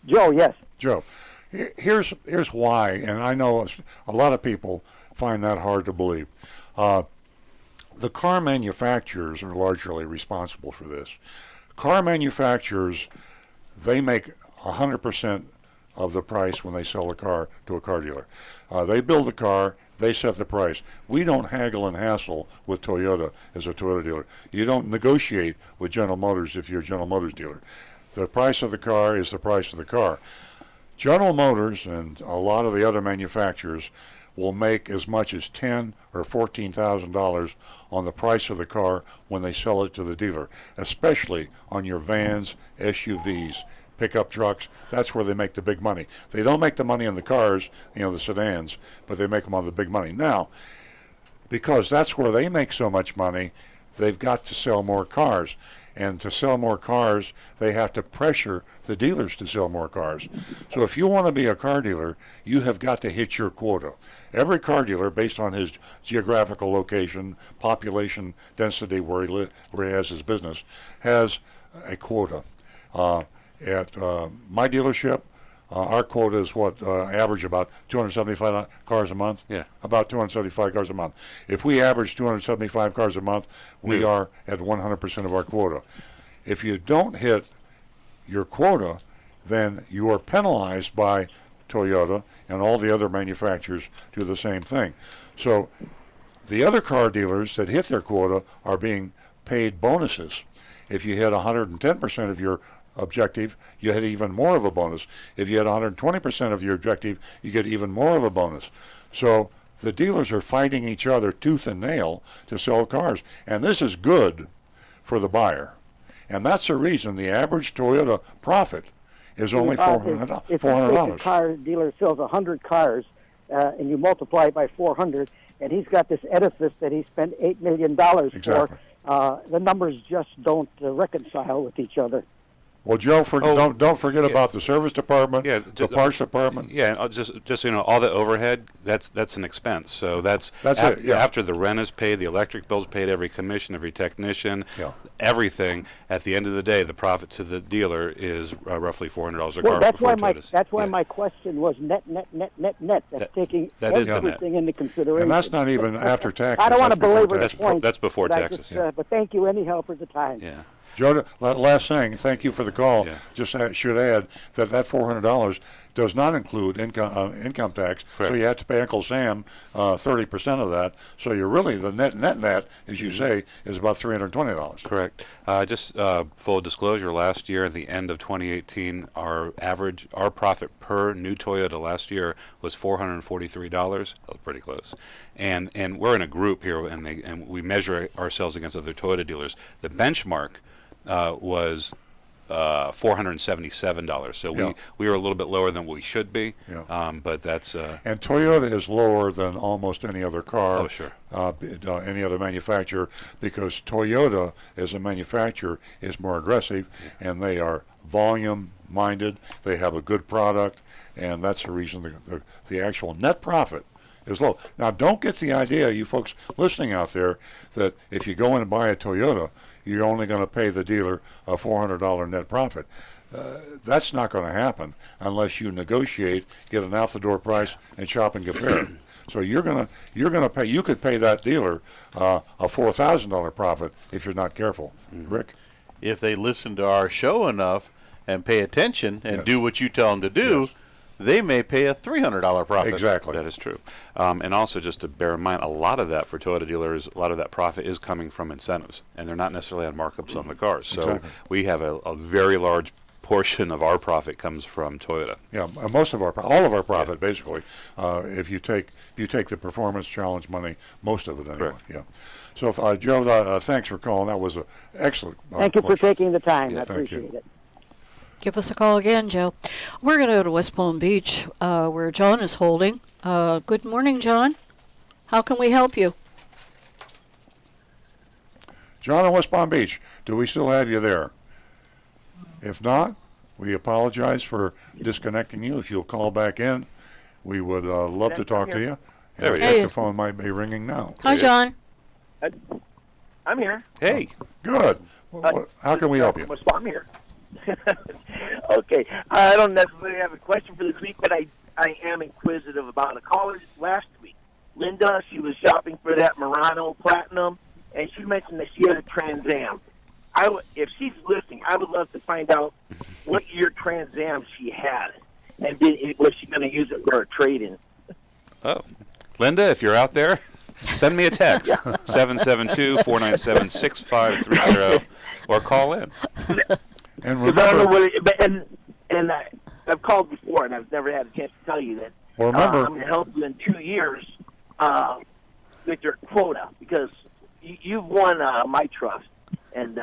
Joe, yes. Joe, here's why, and I know a lot of people find that hard to believe. The car manufacturers are largely responsible for this. Car manufacturers, they make 100% of the price when they sell a car to a car dealer. They build the car, they set the price. We don't haggle and hassle with Toyota as a Toyota dealer. You don't negotiate with General Motors if you're a General Motors dealer. The price of the car is the price of the car. General Motors and a lot of the other manufacturers will make as much as $10,000 or $14,000 on the price of the car when they sell it to the dealer, especially on your vans, SUVs, pickup trucks. That's where they make the big money. They don't make the money on the cars, the sedans, but they make them on the big money. Now, because that's where they make so much money, they've got to sell more cars. And to sell more cars, they have to pressure the dealers to sell more cars. So if you want to be a car dealer, you have got to hit your quota. Every car dealer, based on his geographical location, population density where he has his business, has a quota. At my dealership, our quota is average about 275 cars a month. Yeah. About 275 cars a month. If we average 275 cars a month, we are at 100% of our quota. If you don't hit your quota, then you are penalized by Toyota, and all the other manufacturers do the same thing. So the other car dealers that hit their quota are being paid bonuses. If you hit 110% of your objective, you had even more of a bonus. If you had 120% of your objective, you get even more of a bonus. So the dealers are fighting each other tooth and nail to sell cars, and this is good for the buyer. And that's the reason the average Toyota profit is only $400. If a car dealer sells 100 cars and you multiply it by 400, and he's got this edifice that he spent $8 million exactly. for, the numbers just don't reconcile with each other. Well, Joe, don't forget about the service department, the parts department. Yeah, and just so you know, all the overhead, that's an expense. So that's it. Yeah. After the rent is paid, the electric bill's paid, every commission, every technician, everything. At the end of the day, the profit to the dealer is roughly $400 a car. That's why my question was net. That's taking everything into consideration. And that's not even after taxes. I don't want to belabor the point. That's before taxes. But thank you anyhow for the time. Yeah. Joe, last thing, thank you for the call. Yeah. Just should add that $400 does not include income tax, Correct. So you have to pay Uncle Sam 30% of that. So you're really the net, as you say, is about $320. Correct. Just full disclosure, last year at the end of 2018, our profit per new Toyota last year was $443. That was pretty close. And we're in a group here, and we measure ourselves against other Toyota dealers. The benchmark was $477. So we were a little bit lower than we should be. Yeah. But that's and Toyota is lower than almost any other car. Oh, sure. Any other manufacturer, because Toyota as a manufacturer is more aggressive, and they are volume minded. They have a good product, and that's the reason the actual net profit is low. Now, don't get the idea, you folks listening out there, that if you go in and buy a Toyota, you're only going to pay the dealer a $400 net profit. That's not going to happen unless you negotiate, get an out-the-door price, and shop and compare. So you're gonna pay. You could pay that dealer a $4,000 profit if you're not careful. Rick, if they listen to our show enough and pay attention and do what you tell them to do. Yes. They may pay a $300 profit. Exactly. That is true. And also, just to bear in mind, a lot of that for Toyota dealers, a lot of that profit is coming from incentives, and they're not necessarily on markups on the cars. So we have a very large portion of our profit comes from Toyota. Yeah, most of all of our profit, basically. If you take the performance challenge money, most of it anyway. Correct. Yeah. So, Joe, thanks for calling. That was an excellent. Thank you for taking the time. Yeah, I appreciate it. Give us a call again, Joe. We're going to go to West Palm Beach, where John is holding. Good morning, John. How can we help you? John in West Palm Beach, do we still have you there? If not, we apologize for disconnecting you. If you'll call back in, we would love to talk to you. And I think the phone might be ringing now. Hi, John. I'm here. Hey. Good. How can we help you? I'm here. Okay. I don't necessarily have a question for this week, but I am inquisitive about a caller last week. Linda, she was shopping for that Murano Platinum, and she mentioned that she had a Trans Am. If she's listening, I would love to find out what year Trans Am she had, and was she going to use it for a trade-in? Oh. Linda, if you're out there, send me a text, 772-497-6530, or call in. And remember, I've called before, and I've never had a chance to tell you that. Well, remember, I'm going to help you in 2 years with your quota, because you've won my trust, and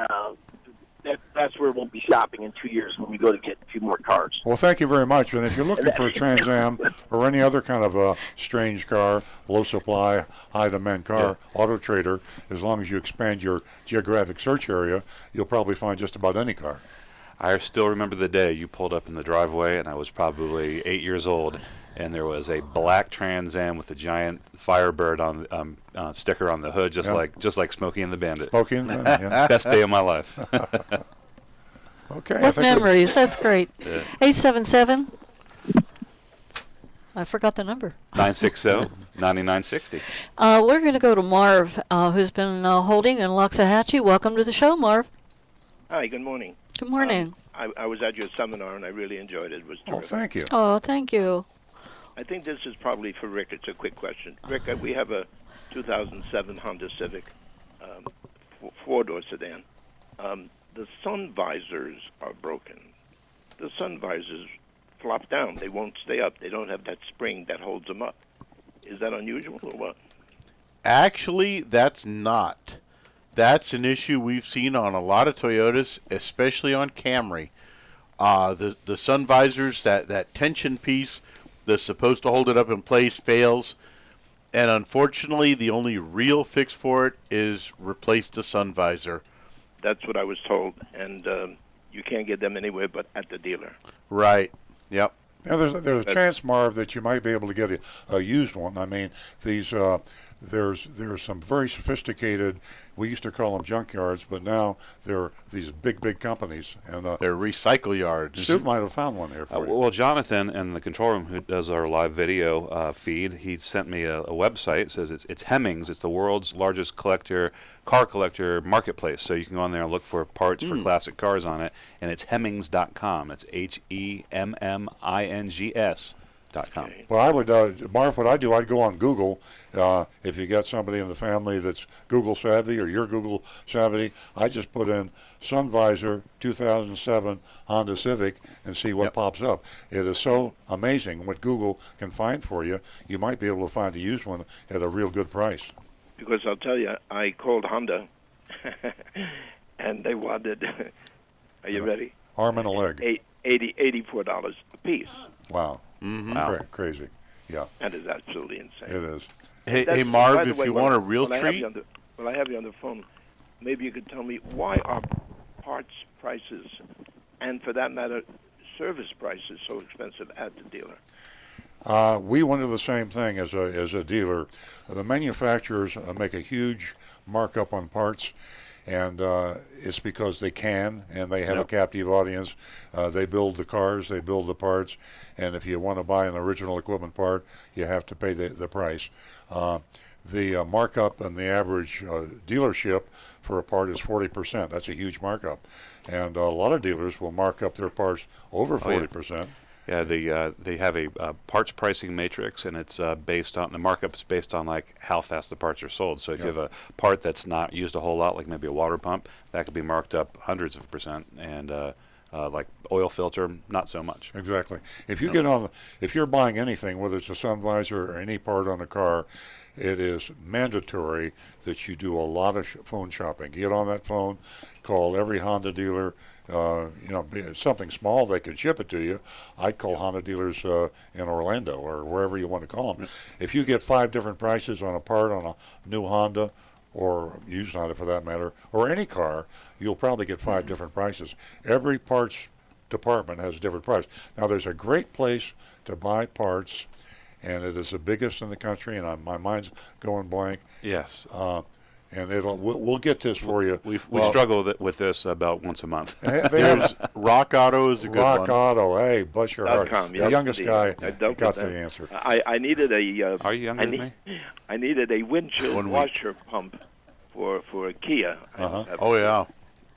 that's where we'll be shopping in 2 years when we go to get a few more cars. Well, thank you very much. And if you're looking for a Trans Am or any other kind of strange car, low supply, high demand car, Auto Trader, as long as you expand your geographic search area, you'll probably find just about any car. I still remember the day you pulled up in the driveway, and I was probably 8 years old, and there was a black Trans Am with a giant Firebird on sticker on the hood, just like Smokey and the Bandit. Smokey and the Bandit, yeah. Best day of my life. Okay. What memories? That's great. 877. I forgot the number. 960-9960. We're going to go to Marv, who's been holding in Loxahatchee. Welcome to the show, Marv. Hi, good morning. Good morning. I was at your seminar, and I really enjoyed it. It was terrific. Oh, thank you. Oh, thank you. I think this is probably for Rick. It's a quick question. Rick, we have a 2007 Honda Civic, four-door sedan. The sun visors are broken. The sun visors flop down. They won't stay up. They don't have that spring that holds them up. Is that unusual or what? Actually, that's not. That's an issue we've seen on a lot of Toyotas, especially on Camry. The sun visors, that tension piece that's supposed to hold it up in place fails. And unfortunately, the only real fix for it is replace the sun visor. That's what I was told. And you can't get them anywhere but at the dealer. Right. Yep. Now, there's a chance, Marv, that you might be able to get a used one. I mean, these there's some very sophisticated. We used to call them junkyards, but now they're these big companies, and they're recycle yards. Stewart might have found one here for you. Well, Jonathan in the control room, who does our live video feed, he sent me a website. It says it's Hemmings. It's the world's largest car collector marketplace. So you can go on there and look for parts for classic cars on it, and it's Hemmings.com. It's HEMMINGS.com. Well, I would, Marv, what I do, I'd go on Google. If you got somebody in the family that's Google savvy or you're Google savvy, I just put in sun visor 2007 Honda Civic and see what pops up. It is so amazing what Google can find for you. You might be able to find a used one at a real good price. Because I'll tell you, I called Honda, and they wanted, are you ready? Arm and a leg. $84 a piece. Wow. Wow. Crazy. Yeah. That is absolutely insane. It is. Hey, Marv, if you want a real treat. Well, I have you on the phone. Maybe you could tell me why are parts prices, and for that matter, service prices, so expensive at the dealer? We wonder the same thing as a dealer. The manufacturers make a huge markup on parts, and it's because they can, and they have a captive audience. They build the cars, they build the parts, and if you want to buy an original equipment part, you have to pay the price. The markup in the average dealership for a part is 40%. That's a huge markup, and a lot of dealers will mark up their parts over 40%. Yeah, they have a parts pricing matrix, and it's based on the markup is based on like how fast the parts are sold. So if you have a part that's not used a whole lot, like maybe a water pump, that could be marked up hundreds of %, and like oil filter, not so much. Exactly. If you get on, if you're buying anything, whether it's a sun visor or any part on a car, it is mandatory that you do a lot of phone shopping. Get on that phone, call every Honda dealer. Something small, they can ship it to you. I'd call Honda dealers in Orlando or wherever you want to call them. If you get 5 different prices on a part on a new Honda, or used Honda for that matter, or any car, you'll probably get 5 different prices. Every parts department has a different price. Now, there's a great place to buy parts, and it is the biggest in the country, and my mind's going blank. Yes. And we'll get this for you. We struggle with this about once a month. There's Rock Auto is a good one. Rock Auto, hey, bless your heart. The youngest guy got the answer. I needed a. Are you younger than me? I needed a windshield washer pump for a Kia. Oh yeah.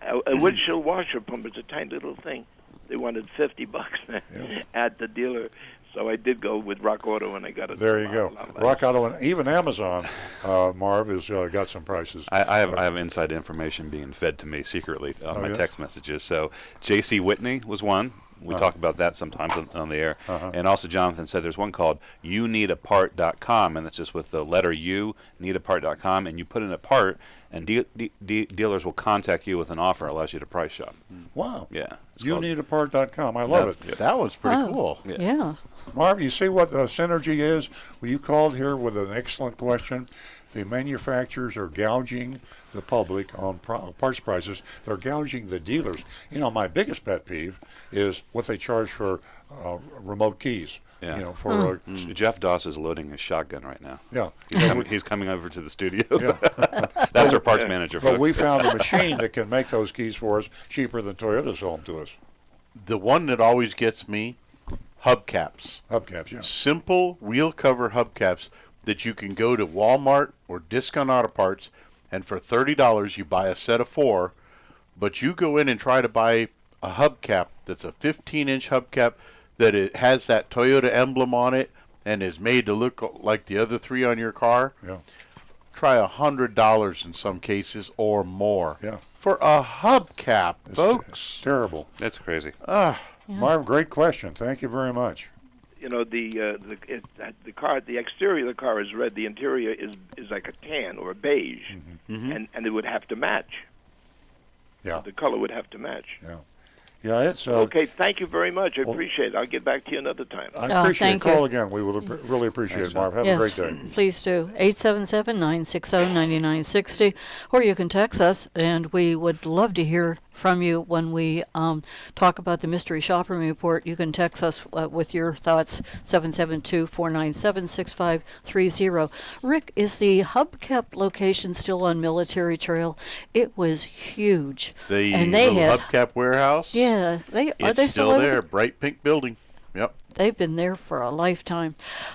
A windshield washer pump is a tiny little thing. They wanted $50 at the dealer. So I did go with Rock Auto, and I got it. There you go. Rock Auto, and even Amazon, Marv, has got some prices. I have inside information being fed to me secretly on my text messages. So J.C. Whitney was one. We talk about that sometimes on the air. And also Jonathan said there's one called youneedapart.com, and it's just with the letter U, needapart.com, and you put in a part, and dealers will contact you with an offer that allows you to price shop. Wow. Yeah. Youneedapart.com. I love it. That was pretty cool. Yeah. Marv, you see what synergy is? Well, you called here with an excellent question. The manufacturers are gouging the public on parts prices. They're gouging the dealers. You know, my biggest pet peeve is what they charge for remote keys. Yeah. You know, for Jeff Doss is loading his shotgun right now. Yeah. He's coming over to the studio. Yeah. That's our parts manager. But we found a machine that can make those keys for us cheaper than Toyota sold them to us. The one that always gets me, hubcaps. Hubcaps, yeah. Simple wheel cover hubcaps that you can go to Walmart or Discount Auto Parts, and for $30 you buy a set of 4, but you go in and try to buy a hubcap that's a 15-inch hubcap that it has that Toyota emblem on it and is made to look like the other 3 on your car. Yeah. Try $100 in some cases or more. Yeah. For a hubcap, folks. Terrible. That's crazy. Marv, great question. Thank you very much. You know, the car, the exterior of the car is red. The interior is like a tan or a beige, and it would have to match. Yeah. The color would have to match. Yeah. Yeah, it's okay. Thank you very much. I appreciate it. I'll get back to you another time. I appreciate it. Call again. We would really appreciate it, Marv. Have a great day. Please do. 877-960-9960, or you can text us, and we would love to hear from you when we talk about the mystery shopping report. You can text us with your thoughts, 772-497-6530. Rick, is the hubcap location still on Military Trail? It was huge. The and they little had, hubcap warehouse? Yeah. Are they still over there, bright pink building. Yep. They've been there for a lifetime.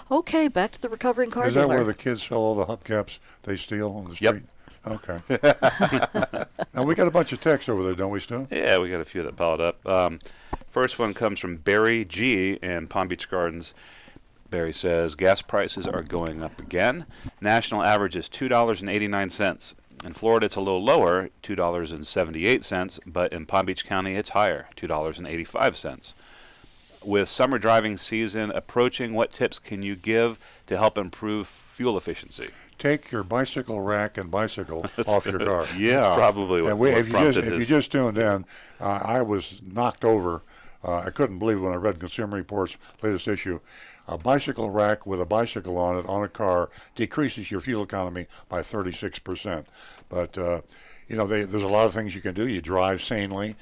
Okay, back to the recovering car Is that dealer. where the kids sell all the hubcaps they steal on the Yep. street? Okay. Now, we got a bunch of text over there, don't we, Stu? Yeah, we got a few that piled up. First one comes from Barry G. in Palm Beach Gardens. Barry says, gas prices are going up again. National average is $2.89. In Florida, it's a little lower, $2.78, but in Palm Beach County, it's higher, $2.85. With summer driving season approaching, what tips can you give to help improve fuel efficiency? Take your bicycle rack and bicycle off your car. Yeah. That's probably what, If prompted you his- just tuned in, I was knocked over. I couldn't believe when I read Consumer Reports' latest issue. A bicycle rack with a bicycle on it on a car decreases your fuel economy by 36%. But there's a lot of things you can do. You drive sanely,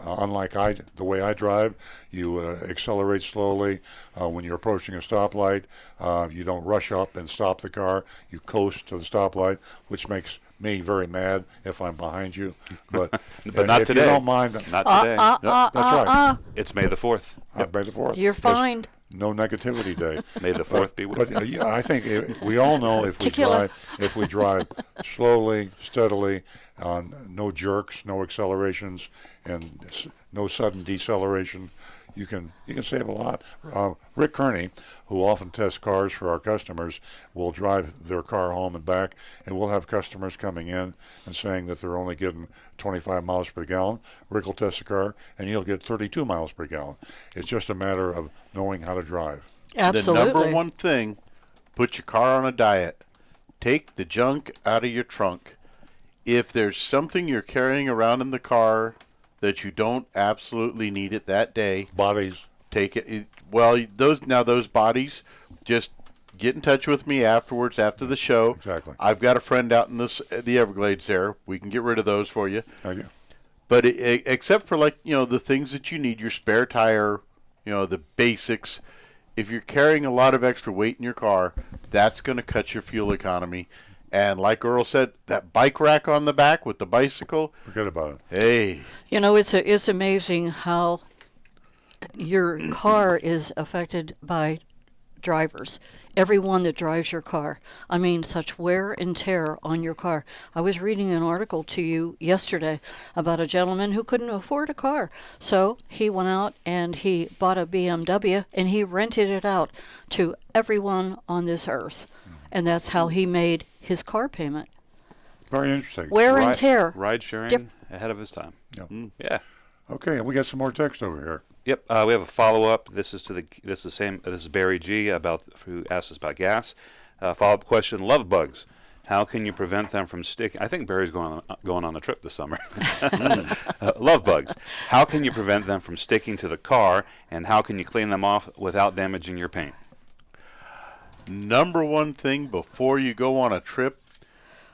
unlike the way I drive. You accelerate slowly when you're approaching a stoplight. You don't rush up and stop the car. You coast to the stoplight, which makes me very mad if I'm behind you. But But not if today. you don't mind, Not today. that's right. It's May the 4th. May the 4th. You're It's fined. No negativity day. May the 4th be with But you. I think we all know if we drive slowly, steadily, no jerks, no accelerations, and no sudden deceleration, you can save a lot. Rick Kearney, who often tests cars for our customers, will drive their car home and back, and we'll have customers coming in and saying that they're only getting 25 miles per gallon. Rick will test the car, and he'll get 32 miles per gallon. It's just a matter of knowing how to drive. Absolutely. The number one thing, put your car on a diet. Take the junk out of your trunk. If there's something you're carrying around in the car that you don't absolutely need it that day, bodies, take it. Well, those bodies, just get in touch with me afterwards after the show. Exactly. I've got a friend out in the Everglades there. We can get rid of those for you. Thank you. But except for the things that you need, your spare tire, the basics. If you're carrying a lot of extra weight in your car, that's going to cut your fuel economy. And like Earl said, that bike rack on the back with the bicycle. Forget about it. Hey. It's amazing how your car is affected by drivers. Everyone that drives your car. I mean, such wear and tear on your car. I was reading an article to you yesterday about a gentleman who couldn't afford a car. So he went out and he bought a BMW and he rented it out to everyone on this earth. And that's how he made his car payment. Very interesting. Wear and tear. Ride sharing ahead of his time. Yeah. Yeah. Okay, and we got some more text over here. Yep, we have a follow-up. This is This is Barry G. Who asked us about gas. Follow-up question: love bugs. How can you prevent them from sticking? I think Barry's going on a trip this summer. Love bugs. How can you prevent them from sticking to the car, and how can you clean them off without damaging your paint? Number one thing before you go on a trip,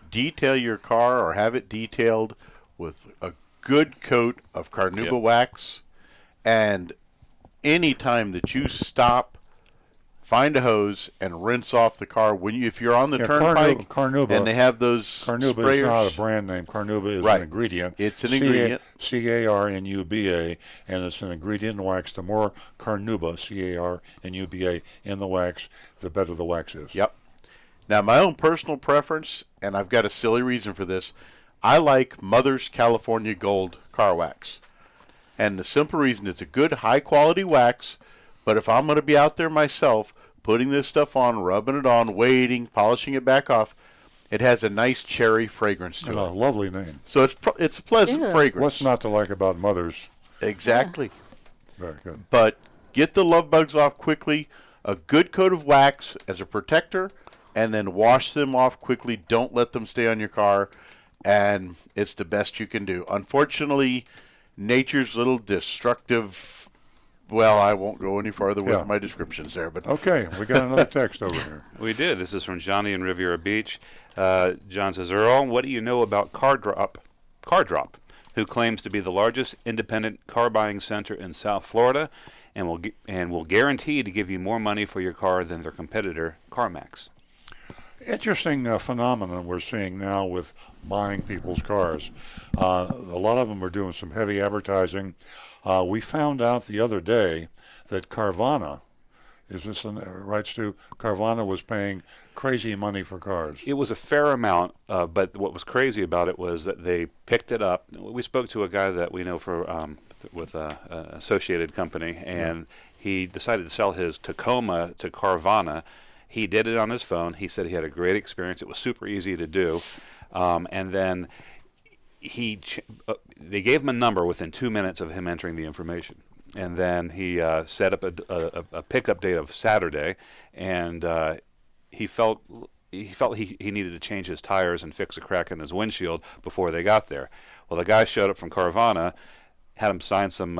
detail your car or have it detailed with a good coat of carnauba wax. And any time that you stop, find a hose and rinse off the car. If you're on the turnpike carnauba, and they have those carnauba sprayers, is not a brand name. Carnauba is right. an ingredient. It's an ingredient. C-A-R-N-U-B-A, and it's an ingredient in wax. The more carnauba, C-A-R-N-U-B-A, in the wax, the better the wax is. Yep. Now, my own personal preference, and I've got a silly reason for this, I like Mother's California Gold car wax. And the simple reason, it's a good, high-quality wax, but if I'm going to be out there myself, putting this stuff on, rubbing it on, waiting, polishing it back off, it has a nice cherry fragrance to it. A lovely name. So it's a pleasant fragrance. What's not to like about Mother's? Exactly. Very good. But get the love bugs off quickly, a good coat of wax as a protector, and then wash them off quickly. Don't let them stay on your car, and it's the best you can do. Unfortunately, nature's little destructive. Well, I won't go any farther with my descriptions there. But okay, we got another text over here. We did. This is from Johnny in Riviera Beach. John says, Earl, what do you know about car drop? who claims to be the largest independent car buying center in South Florida, and will guarantee to give you more money for your car than their competitor, CarMax. Interesting phenomenon we're seeing now with buying people's cars. A lot of them are doing some heavy advertising. We found out the other day that Carvana, is this right, Stu? Carvana was paying crazy money for cars. It was a fair amount, but what was crazy about it was that they picked it up. We spoke to a guy that we know with an associated company, and he decided to sell his Tacoma to Carvana. He did it on his phone. He said he had a great experience. It was super easy to do. And then they gave him a number within 2 minutes of him entering the information. And then he set up a pickup date of Saturday, and he felt he needed to change his tires and fix a crack in his windshield before they got there. Well, the guy showed up from Carvana, had him sign some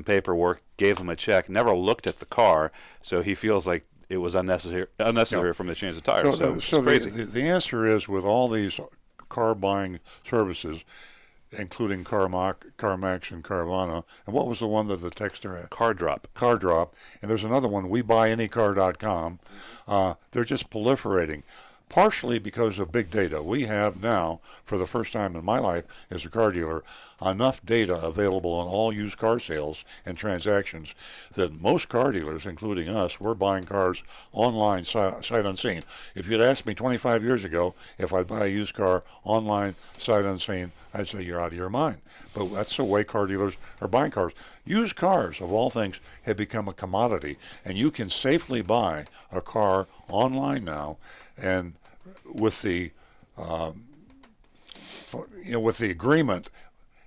paperwork, gave him a check, never looked at the car, so he feels like it was unnecessary for him to change the tires. So it's crazy. The answer is, with all these car buying services, including CarMax and Carvana, and what was the one that the texter had? CarDrop. And there's another one, WeBuyAnyCar.com. They're just proliferating, partially because of big data. We have now, for the first time in my life as a car dealer, enough data available on all used car sales and transactions that most car dealers, including us, we're buying cars online, sight unseen. If you'd asked me 25 years ago if I'd buy a used car online, sight unseen, I'd say you're out of your mind. But that's the way car dealers are buying cars. Used cars, of all things, have become a commodity, and you can safely buy a car online now, and with the with the agreement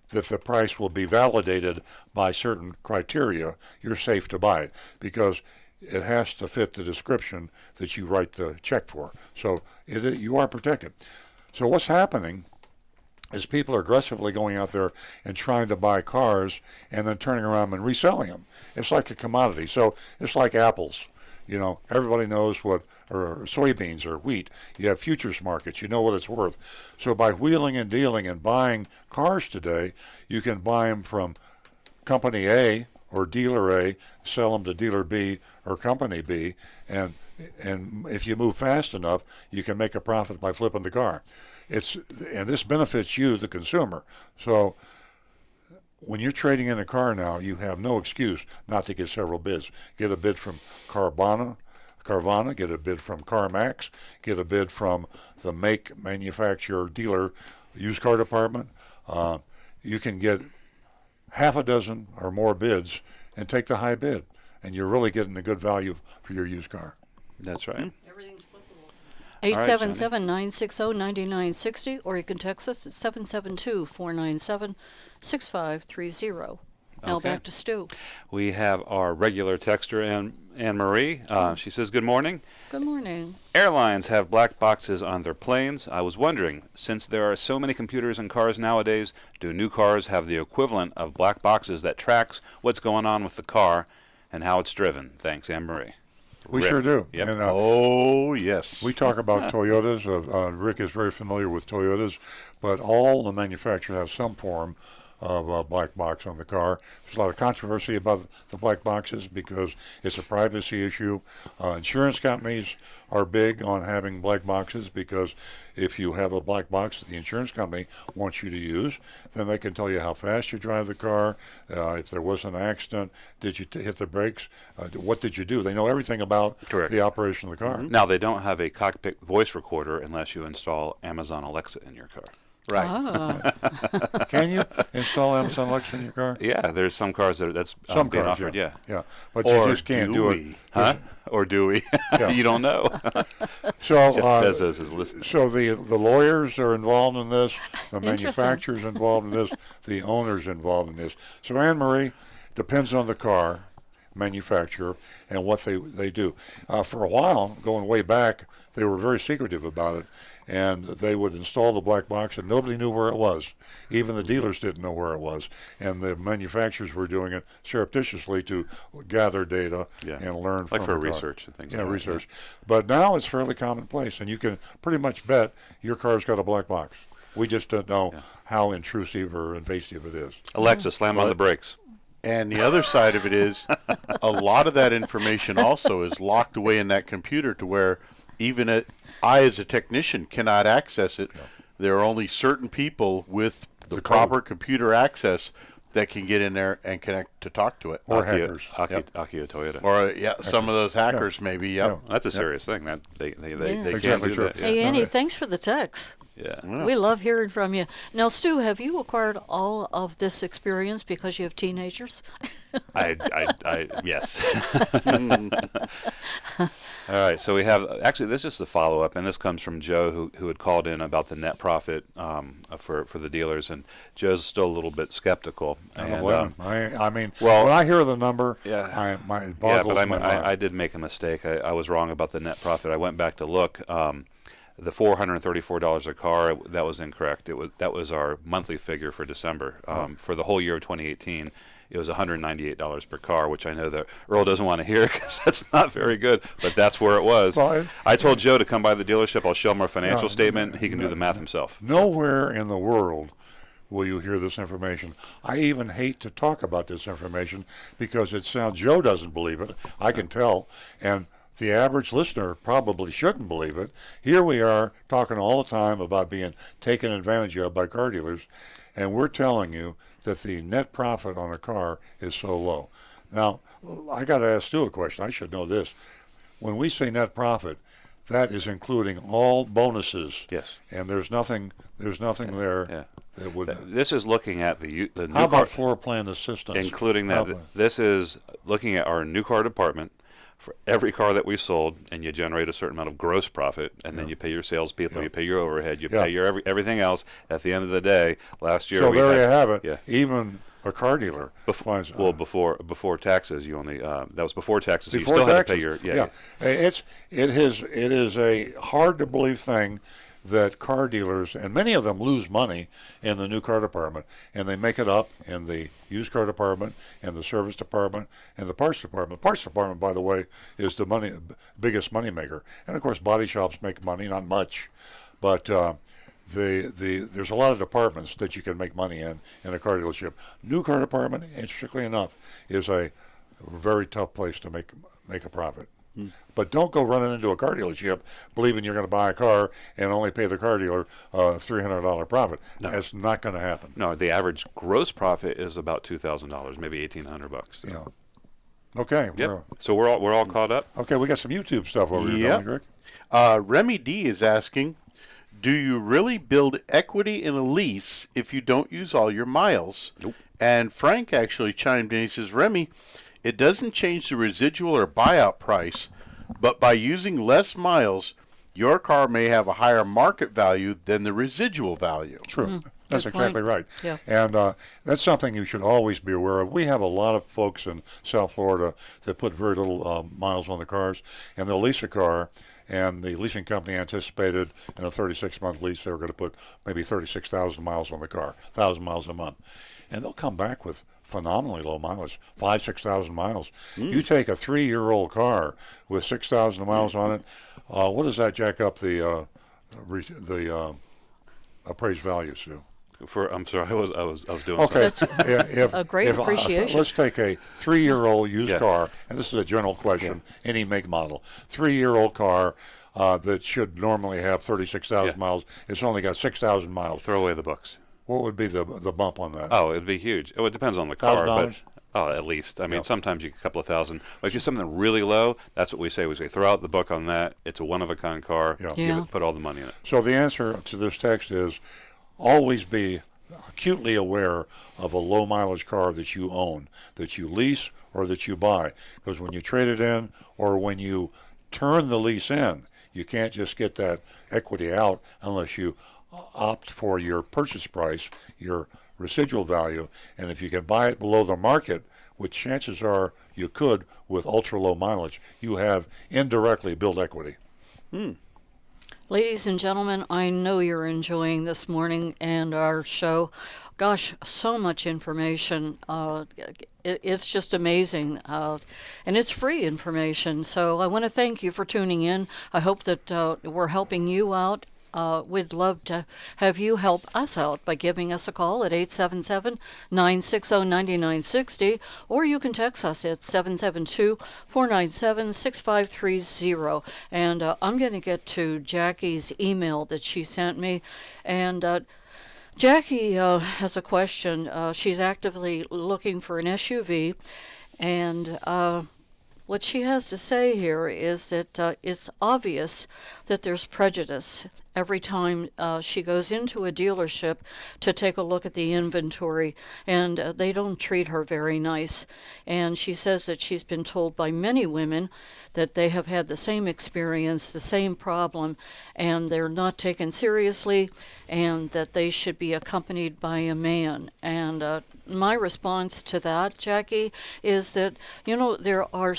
that the price will be validated by certain criteria, you're safe to buy it because it has to fit the description that you write the check for. So you are protected. So what's happening is people are aggressively going out there and trying to buy cars and then turning around and reselling them. It's like a commodity. So it's like apples. You know, everybody knows what, or soybeans or wheat. You have futures markets. You know what it's worth. So by wheeling and dealing and buying cars today, you can buy them from company A or dealer A, sell them to dealer B or company B, and if you move fast enough, you can make a profit by flipping the car. And this benefits you, the consumer. So when you're trading in a car now, you have no excuse not to get several bids. Get a bid from Carvana, get a bid from CarMax, get a bid from the make, manufacturer, dealer, used car department. You can get half a dozen or more bids and take the high bid, and you're really getting a good value for your used car. That's right. Everything's flippable. 877-960-9960, or you can text us at 772-497-6530. Now back to Stu. We have our regular texter, Anne Marie. She says, good morning. Good morning. Airlines have black boxes on their planes. I was wondering, since there are so many computers in cars nowadays, do new cars have the equivalent of black boxes that tracks what's going on with the car and how it's driven? Thanks, Anne Marie. We sure do. Yep. And, oh, yes. We talk about Toyotas. Rick is very familiar with Toyotas, but all the manufacturers have some form of a black box on the car. There's a lot of controversy about the black boxes because it's a privacy issue. Insurance companies are big on having black boxes because if you have a black box that the insurance company wants you to use, then they can tell you how fast you drive the car, if there was an accident, did you hit the brakes, what did you do? They know everything about the operation of the car. Now, they don't have a cockpit voice recorder unless you install Amazon Alexa in your car. Right. Can you install Amazon Alexa in your car? Yeah, there's some cars that's some being cars, offered, yeah. But or you just can't do it. Huh? Or do we? You don't know. So Jeff Bezos is listening. So the lawyers are involved in this, the manufacturers involved in this, the owners involved in this. So Anne Marie, depends on the car manufacturer and what they do. For a while, going way back, they were very secretive about it, and they would install the black box and nobody knew where it was. Even the dealers didn't know where it was, and the manufacturers were doing it surreptitiously to gather data and learn from like for the car. research and things like that. Research. But now it's fairly commonplace, and you can pretty much bet your car's got a black box. We just don't know how intrusive or invasive it is. Alexa, slam on the brakes. And the other side of it is a lot of that information also is locked away in that computer to where even I, as a technician, cannot access it. Yeah. There are only certain people with the proper computer access that can get in there and connect to talk to it. Or hackers. Akio Toyota. Or, some of those hackers maybe, That's a serious thing. That they Exactly can't do true. that. Hey, Annie, thanks for the text. Yeah. We love hearing from you. Now, Stu, have you acquired all of this experience because you have teenagers? Yes. All right, so we have, actually, this is the follow-up, and this comes from Joe, who had called in about the net profit for the dealers, and Joe's still a little bit skeptical. I don't blame him. I mean, when I hear the number, it boggles my mind. I did make a mistake. I was wrong about the net profit. I went back to look. The $434 a car, that was incorrect. That was our monthly figure for December. For the whole year of 2018, it was $198 per car, which I know that Earl doesn't want to hear because that's not very good, but that's where it was. Well, I told Joe to come by the dealership. I'll show him our financial statement. He can do the math himself. Nowhere in the world will you hear this information. I even hate to talk about this information because it sounds, Joe doesn't believe it. I can tell. And the average listener probably shouldn't believe it. Here we are talking all the time about being taken advantage of by car dealers, and we're telling you that the net profit on a car is so low. Now, I got to ask Stu a question. I should know this. When we say net profit, that is including all bonuses. Yes. And there's nothing there. Yeah. That would. This is looking at the new How about floor plan assistance? Including that. This is looking at our new car department. For every car that we sold, and you generate a certain amount of gross profit, and then you pay your salespeople, you pay your overhead, you pay your everything else. At the end of the day, last year so there you have it. Yeah. Even a car dealer. Before taxes, you only that was before taxes. Before you still taxes, had to pay your It is a hard to believe thing that car dealers, and many of them lose money in the new car department, and they make it up in the used car department and the service department and the parts department. The parts department, by the way, is the biggest money maker. And of course, body shops make money, not much, but there's a lot of departments that you can make money in a car dealership. New car department, interestingly enough, is a very tough place to make a profit. But don't go running into a car dealership believing you're going to buy a car and only pay the car dealer $300 profit. No. That's not going to happen. No, the average gross profit is about $2,000, maybe $1,800. So. Yeah. Okay. Yep. So we're all caught up. Okay, we got some YouTube stuff over here, don't we, Greg? Remy D is asking, do you really build equity in a lease if you don't use all your miles? Nope. And Frank actually chimed in. He says, Remy, it doesn't change the residual or buyout price, but by using less miles, your car may have a higher market value than the residual value. True. That's exactly right. Yeah. And that's something you should always be aware of. We have a lot of folks in South Florida that put very little miles on the cars, and they'll lease a car, and the leasing company anticipated in a 36-month lease they were going to put maybe 36,000 miles on the car, 1,000 miles a month. And they'll come back with phenomenally low mileage, 5,000, 6,000 miles. You take a 3-year-old car with 6,000 miles on it, what does that jack up the appraised value to? I'm sorry, I was doing something. A great appreciation. Let's take a 3-year-old used car, and this is a general question, any make model. 3-year-old car that should normally have 36,000 miles. It's only got 6,000 miles. Throw away the books. What would be the bump on that? Oh, it'd be huge. It depends on the car, $1,000? but at least. I mean, sometimes you get a couple of thousand. But if you're something really low, that's what we say. We say throw out the book on that. It's a one-of-a-kind car. Put all the money in it. So the answer to this text is always be acutely aware of a low mileage car that you own, that you lease or that you buy. Because when you trade it in or when you turn the lease in, you can't just get that equity out unless you opt for your purchase price, your residual value, and if you can buy it below the market, which chances are you could with ultra low mileage, you have indirectly built equity. Ladies and gentlemen, I know you're enjoying this morning and our show. Gosh, so much information. It's just amazing. And it's free information. So I want to thank you for tuning in. I hope that we're helping you out we'd love to have you help us out by giving us a call at 877-960-9960, or you can text us at 772-497-6530. And I'm going to get to Jackie's email that she sent me. And Jackie has a question. She's actively looking for an SUV, and what she has to say here is that it's obvious that there's prejudice every time she goes into a dealership to take a look at the inventory, and they don't treat her very nice. And she says that she's been told by many women that they have had the same experience, the same problem, and they're not taken seriously, and that they should be accompanied by a man. And my response to that, Jackie, is that, there are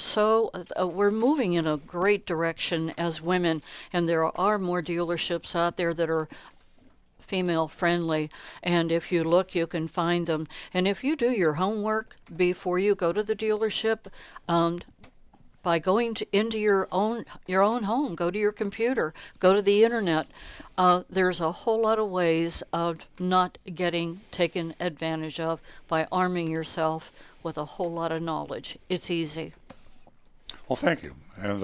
we're moving in a great direction as women, and there are more dealerships out there that are female friendly, and if you look, you can find them. And if you do your homework before you go to the dealership, by going into your own home, go to your computer, go to the internet. There's a whole lot of ways of not getting taken advantage of by arming yourself with a whole lot of knowledge. It's easy. Well, thank you. And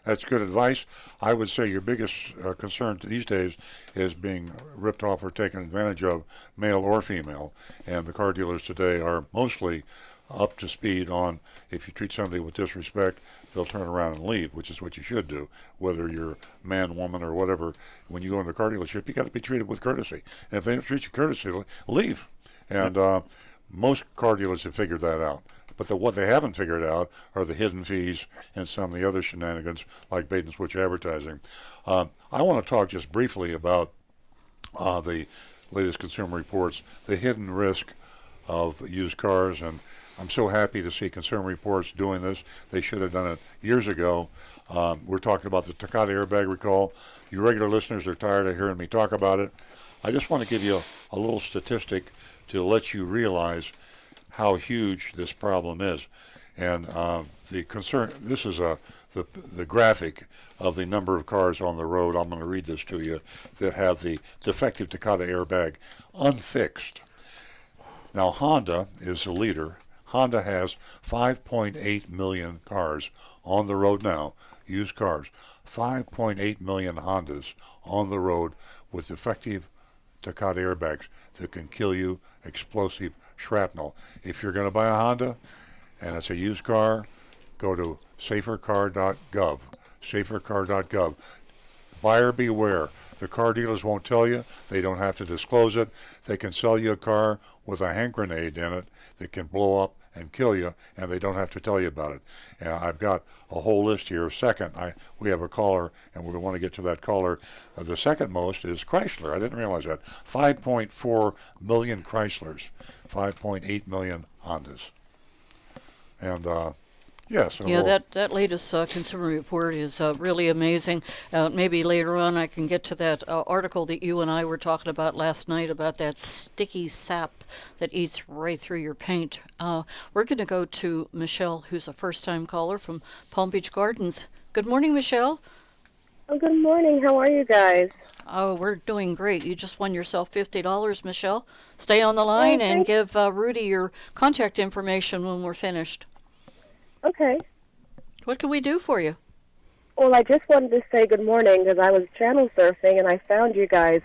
that's good advice. I would say your biggest concern these days is being ripped off or taken advantage of, male or female. And the car dealers today are mostly up to speed on, if you treat somebody with disrespect, they'll turn around and leave, which is what you should do, whether you're man, woman, or whatever. When you go into a car dealership, you got to be treated with courtesy. And if they don't treat you courtesy, leave. And most car dealers have figured that out. But what they haven't figured out are the hidden fees and some of the other shenanigans like bait and switch advertising. I want to talk just briefly about the latest Consumer Reports, the hidden risk of used cars. And I'm so happy to see Consumer Reports doing this. They should have done it years ago. We're talking about the Takata airbag recall. You regular listeners are tired of hearing me talk about it. I just want to give you a little statistic to let you realize how huge this problem is. And the concern, this is the graphic of the number of cars on the road. I'm going to read this to you, that have the defective Takata airbag unfixed. Now, Honda is the leader. Honda has 5.8 million cars on the road now, used cars. 5.8 million Hondas on the road with defective Takata airbags that can kill you, explosive shrapnel. If you're going to buy a Honda and it's a used car, go to safercar.gov. Safercar.gov. Buyer beware. The car dealers won't tell you. They don't have to disclose it. They can sell you a car with a hand grenade in it that can blow up and kill you, and they don't have to tell you about it. And I've got a whole list here. Second, we have a caller, and we want to get to that caller. The second most is Chrysler. I didn't realize that. 5.4 million Chryslers, 5.8 million Hondas. And that latest Consumer Report is really amazing. Maybe later on I can get to that article that you and I were talking about last night about that sticky sap that eats right through your paint. We're going to go to Michelle, who's a first-time caller from Palm Beach Gardens. Good morning, Michelle. Oh, good morning. How are you guys? Oh, we're doing great. You just won yourself $50, Michelle. Stay on the line and give Rudy your contact information when we're finished. Okay. What can we do for you? Well, I just wanted to say good morning because I was channel surfing and I found you guys.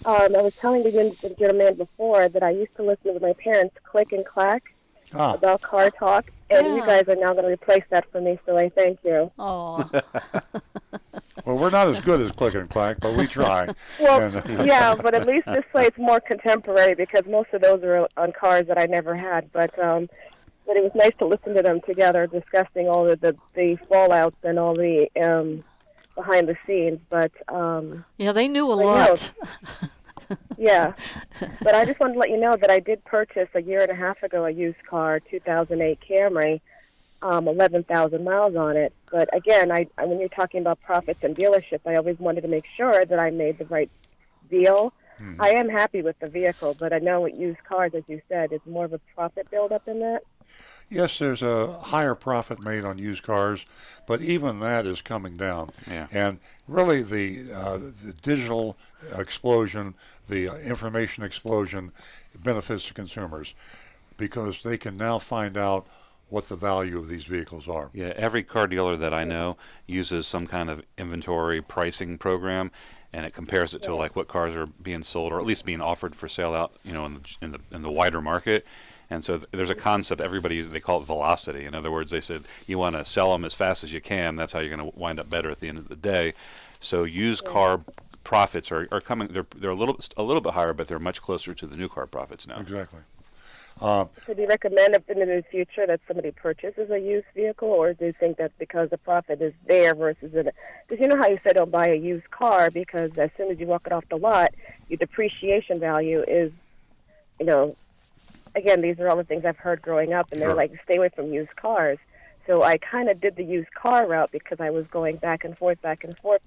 I was telling the gentleman before that I used to listen to my parents click and clack about car talk, and you guys are now going to replace that for me, so I thank you. Oh. Well, we're not as good as click and clack, but we try. Well, yeah, but at least this way it's more contemporary because most of those are on cars that I never had, but it was nice to listen to them together discussing all the fallouts and all the behind the scenes. But yeah, they knew a lot. Yeah, but I just wanted to let you know that I did purchase a year and a half ago a used car, 2008 Camry, 11,000 miles on it. But again, when you're talking about profits and dealership, I always wanted to make sure that I made the right deal. I am happy with the vehicle, but I know with used cars, as you said, it's more of a profit buildup in that. Yes, there's a higher profit made on used cars, but even that is coming down. Yeah. And really, the digital explosion, the information explosion, benefits to consumers because they can now find out what the value of these vehicles are. Yeah, every car dealer that I know uses some kind of inventory pricing program, and it compares it to like what cars are being sold or at least being offered for sale out, in the wider market. And so there's a concept everybody uses. They call it velocity. In other words, they said you want to sell them as fast as you can. That's how you're going to wind up better at the end of the day. So used car profits are coming. They're a little bit higher, but they're much closer to the new car profits now. Exactly. So do you recommend if in the future that somebody purchases a used vehicle, or do you think that because the profit is there versus in it? Because you know how you said don't buy a used car because as soon as you walk it off the lot, your depreciation value is, again, these are all the things I've heard growing up, and they're like, stay away from used cars. So I kind of did the used car route because I was going back and forth.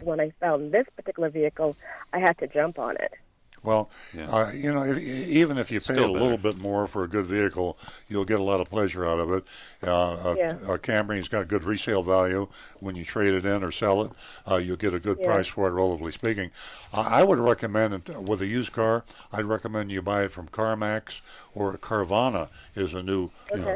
When I found this particular vehicle, I had to jump on it. Well, even if you pay a little bit more for a good vehicle, you'll get a lot of pleasure out of it. A Camry's got good resale value. When you trade it in or sell it, you'll get a good price for it, relatively speaking. I would recommend, with a used car, I'd recommend you buy it from CarMax, or Carvana is a new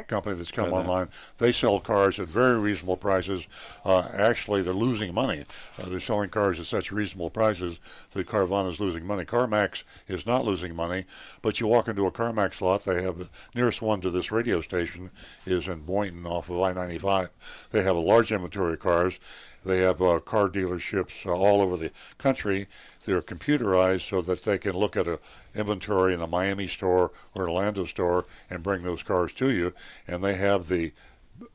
company that's come online. They sell cars at very reasonable prices. Actually, they're losing money. They're selling cars at such reasonable prices that Carvana's losing money. CarMax is not losing money, but you walk into a CarMax lot, they have the nearest one to this radio station is in Boynton off of I-95. They have a large inventory of cars. They have car dealerships all over the country. They're computerized so that they can look at an inventory in the Miami store or Orlando store and bring those cars to you, and they have their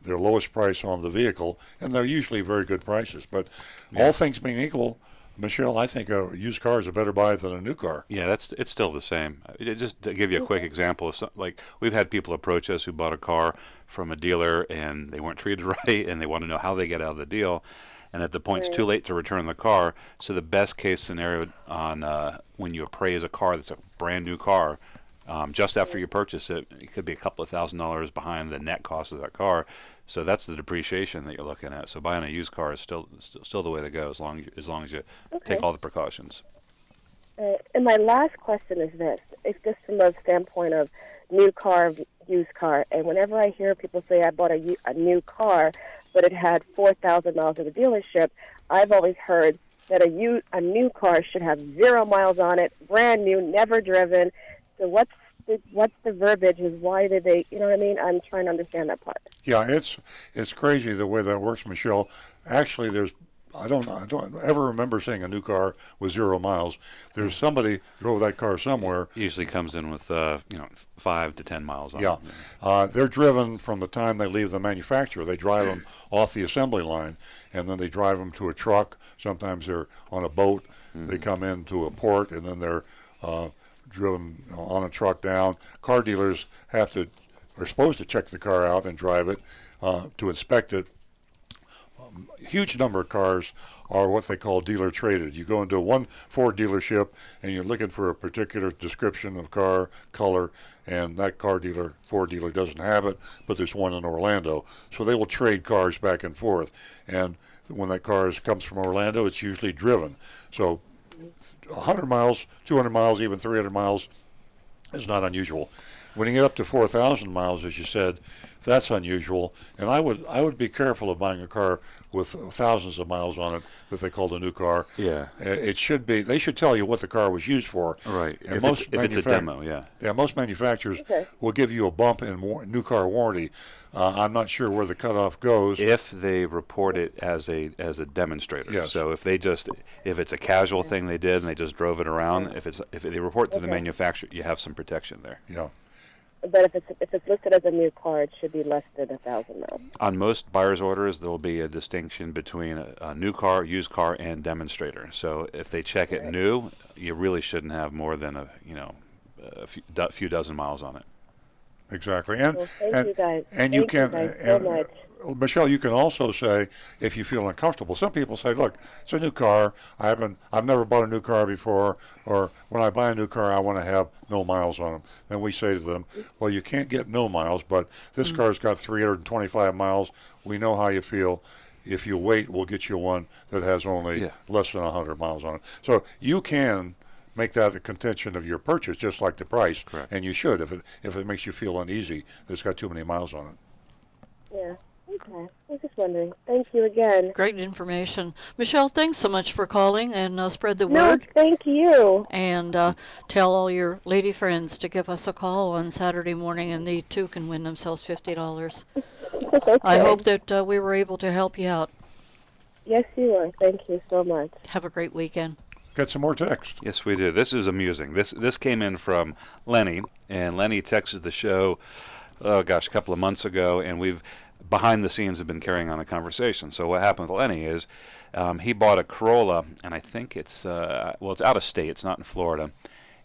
lowest price on the vehicle, and they're usually very good prices. But all things being equal, Michelle, I think a used car is a better buy than a new car. Yeah, it's still the same. Just to give you a quick example of like we've had people approach us who bought a car from a dealer and they weren't treated right, and they want to know how they get out of the deal. And at the point it's too late to return the car. So the best case scenario on when you appraise a car that's a brand new car, just after you purchase it, it could be a couple of $1,000s behind the net cost of that car. So that's the depreciation that you're looking at. So buying a used car is still the way to go as long as you take all the precautions. And my last question is this: it's just from the standpoint of new car, used car. And whenever I hear people say I bought a new car, but it had 4,000 miles at the dealership, I've always heard that a new car should have 0 miles on it, brand new, never driven. So what's the verbiage? Is why did they? You know what I mean? I'm trying to understand that part. Yeah, it's crazy the way that works, Michelle. Actually, I don't ever remember seeing a new car with 0 miles. There's somebody drove that car somewhere. Usually comes in with 5 to 10 miles on it. Yeah, they're driven from the time they leave the manufacturer. They drive them off the assembly line, and then they drive them to a truck. Sometimes they're on a boat. They come into a port, and then they're driven on a truck down. Car dealers are supposed to check the car out and drive it to inspect it. Huge number of cars are what they call dealer traded. You go into one Ford dealership and you're looking for a particular description of car, color, and that Ford dealer doesn't have it, but there's one in Orlando. So they will trade cars back and forth. And when that car comes from Orlando, it's usually driven. So 100 miles, 200 miles, even 300 miles is not unusual. When you get up to 4,000 miles, as you said, that's unusual. And I would be careful of buying a car with thousands of miles on it that they called a new car. Yeah. It should be. They should tell you what the car was used for. Right. And if it's a demo, yeah. Yeah, most manufacturers will give you a bump in new car warranty. I'm not sure where the cutoff goes. If they report it as a demonstrator. Yes. So if it's a casual thing they did and they just drove it around, if they report to the manufacturer, you have some protection there. Yeah. But if it's listed as a new car, it should be less than 1,000 miles. On most buyer's orders, there will be a distinction between a new car, used car, and demonstrator. So if they check it new, you really shouldn't have more than a few dozen miles on it. Exactly. Well, thank you guys. And Thank you guys so much. Michelle, you can also say if you feel uncomfortable. Some people say, "Look, it's a new car. I've never bought a new car before, or when I buy a new car, I want to have no miles on them." Then we say to them, "Well, you can't get no miles, but this car's got 325 miles. We know how you feel. If you wait, we'll get you one that has only less than 100 miles on it." So you can make that a contention of your purchase, just like the price. Correct. And you should, if it makes you feel uneasy that it's got too many miles on it. Yeah. Okay. I was just wondering. Thank you again. Great information. Michelle, thanks so much for calling, and spread the No, word. thank you. And tell all your lady friends to give us a call on Saturday morning, and they too can win themselves $50. Okay. I hope that we were able to help you out. Yes, you are. Thank you so much. Have a great weekend. Got some more text. Yes, we do. This is amusing. This came in from Lenny, and Lenny texted the show, a couple of months ago, and we've behind the scenes have been carrying on a conversation. So what happened with Lenny is he bought a Corolla, and I think it's it's out of state. It's not in Florida,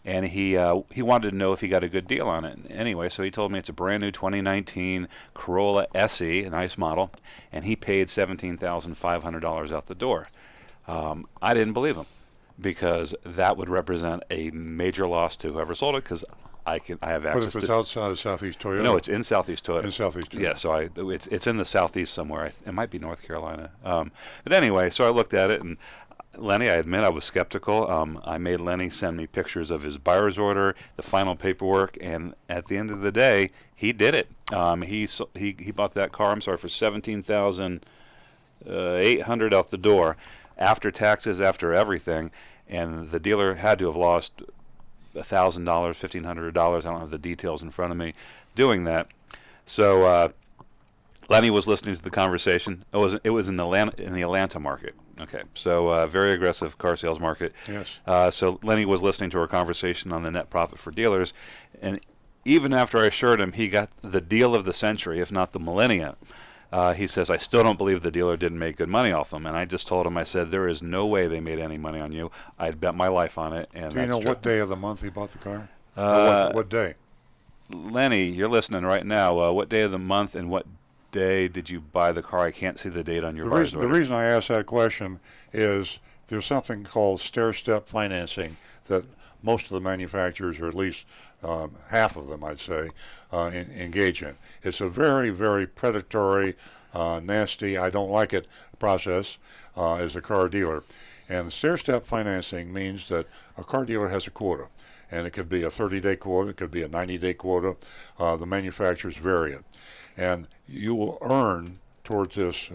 and he wanted to know if he got a good deal on it. Anyway, so he told me it's a brand new 2019 Corolla SE, a nice model, and he paid $17,500 out the door. I didn't believe him, because that would represent a major loss to whoever sold it, because I have access to. But if it's outside of Southeast Toyota? No, it's in Southeast Toyota. In Southeast Toyota. Yeah, so it's in the Southeast somewhere. It might be North Carolina. But anyway, so I looked at it, and Lenny, I admit I was skeptical. I made Lenny send me pictures of his buyer's order, the final paperwork, and at the end of the day, he did it. He bought that car, for $17,800 out the door, after taxes, after everything, and the dealer had to have lost $1,000, $1,500. I don't have the details in front of me doing that. So Lenny was listening to the conversation. It was in the Atlanta market. Okay, so very aggressive car sales market. Yes. So Lenny was listening to our conversation on the net profit for dealers, and even after I assured him he got the deal of the century, if not the millennia, he says, I still don't believe the dealer didn't make good money off them. And I just told him, I said, there is no way they made any money on you. I'd bet my life on it. And do you know true. what day of the month he bought the car? What day? Lenny, you're listening right now. What day of the month and what day did you buy the car? I can't see the date on your buyer's order. The reason I asked that question is there's something called stair-step financing that most of the manufacturers, or at least half of them, I'd say, engage in. It's a very, very predatory, nasty, I don't like it process as a car dealer. And the stair-step financing means that a car dealer has a quota. And it could be a 30-day quota, it could be a 90-day quota. The manufacturers vary it. And you will earn towards this,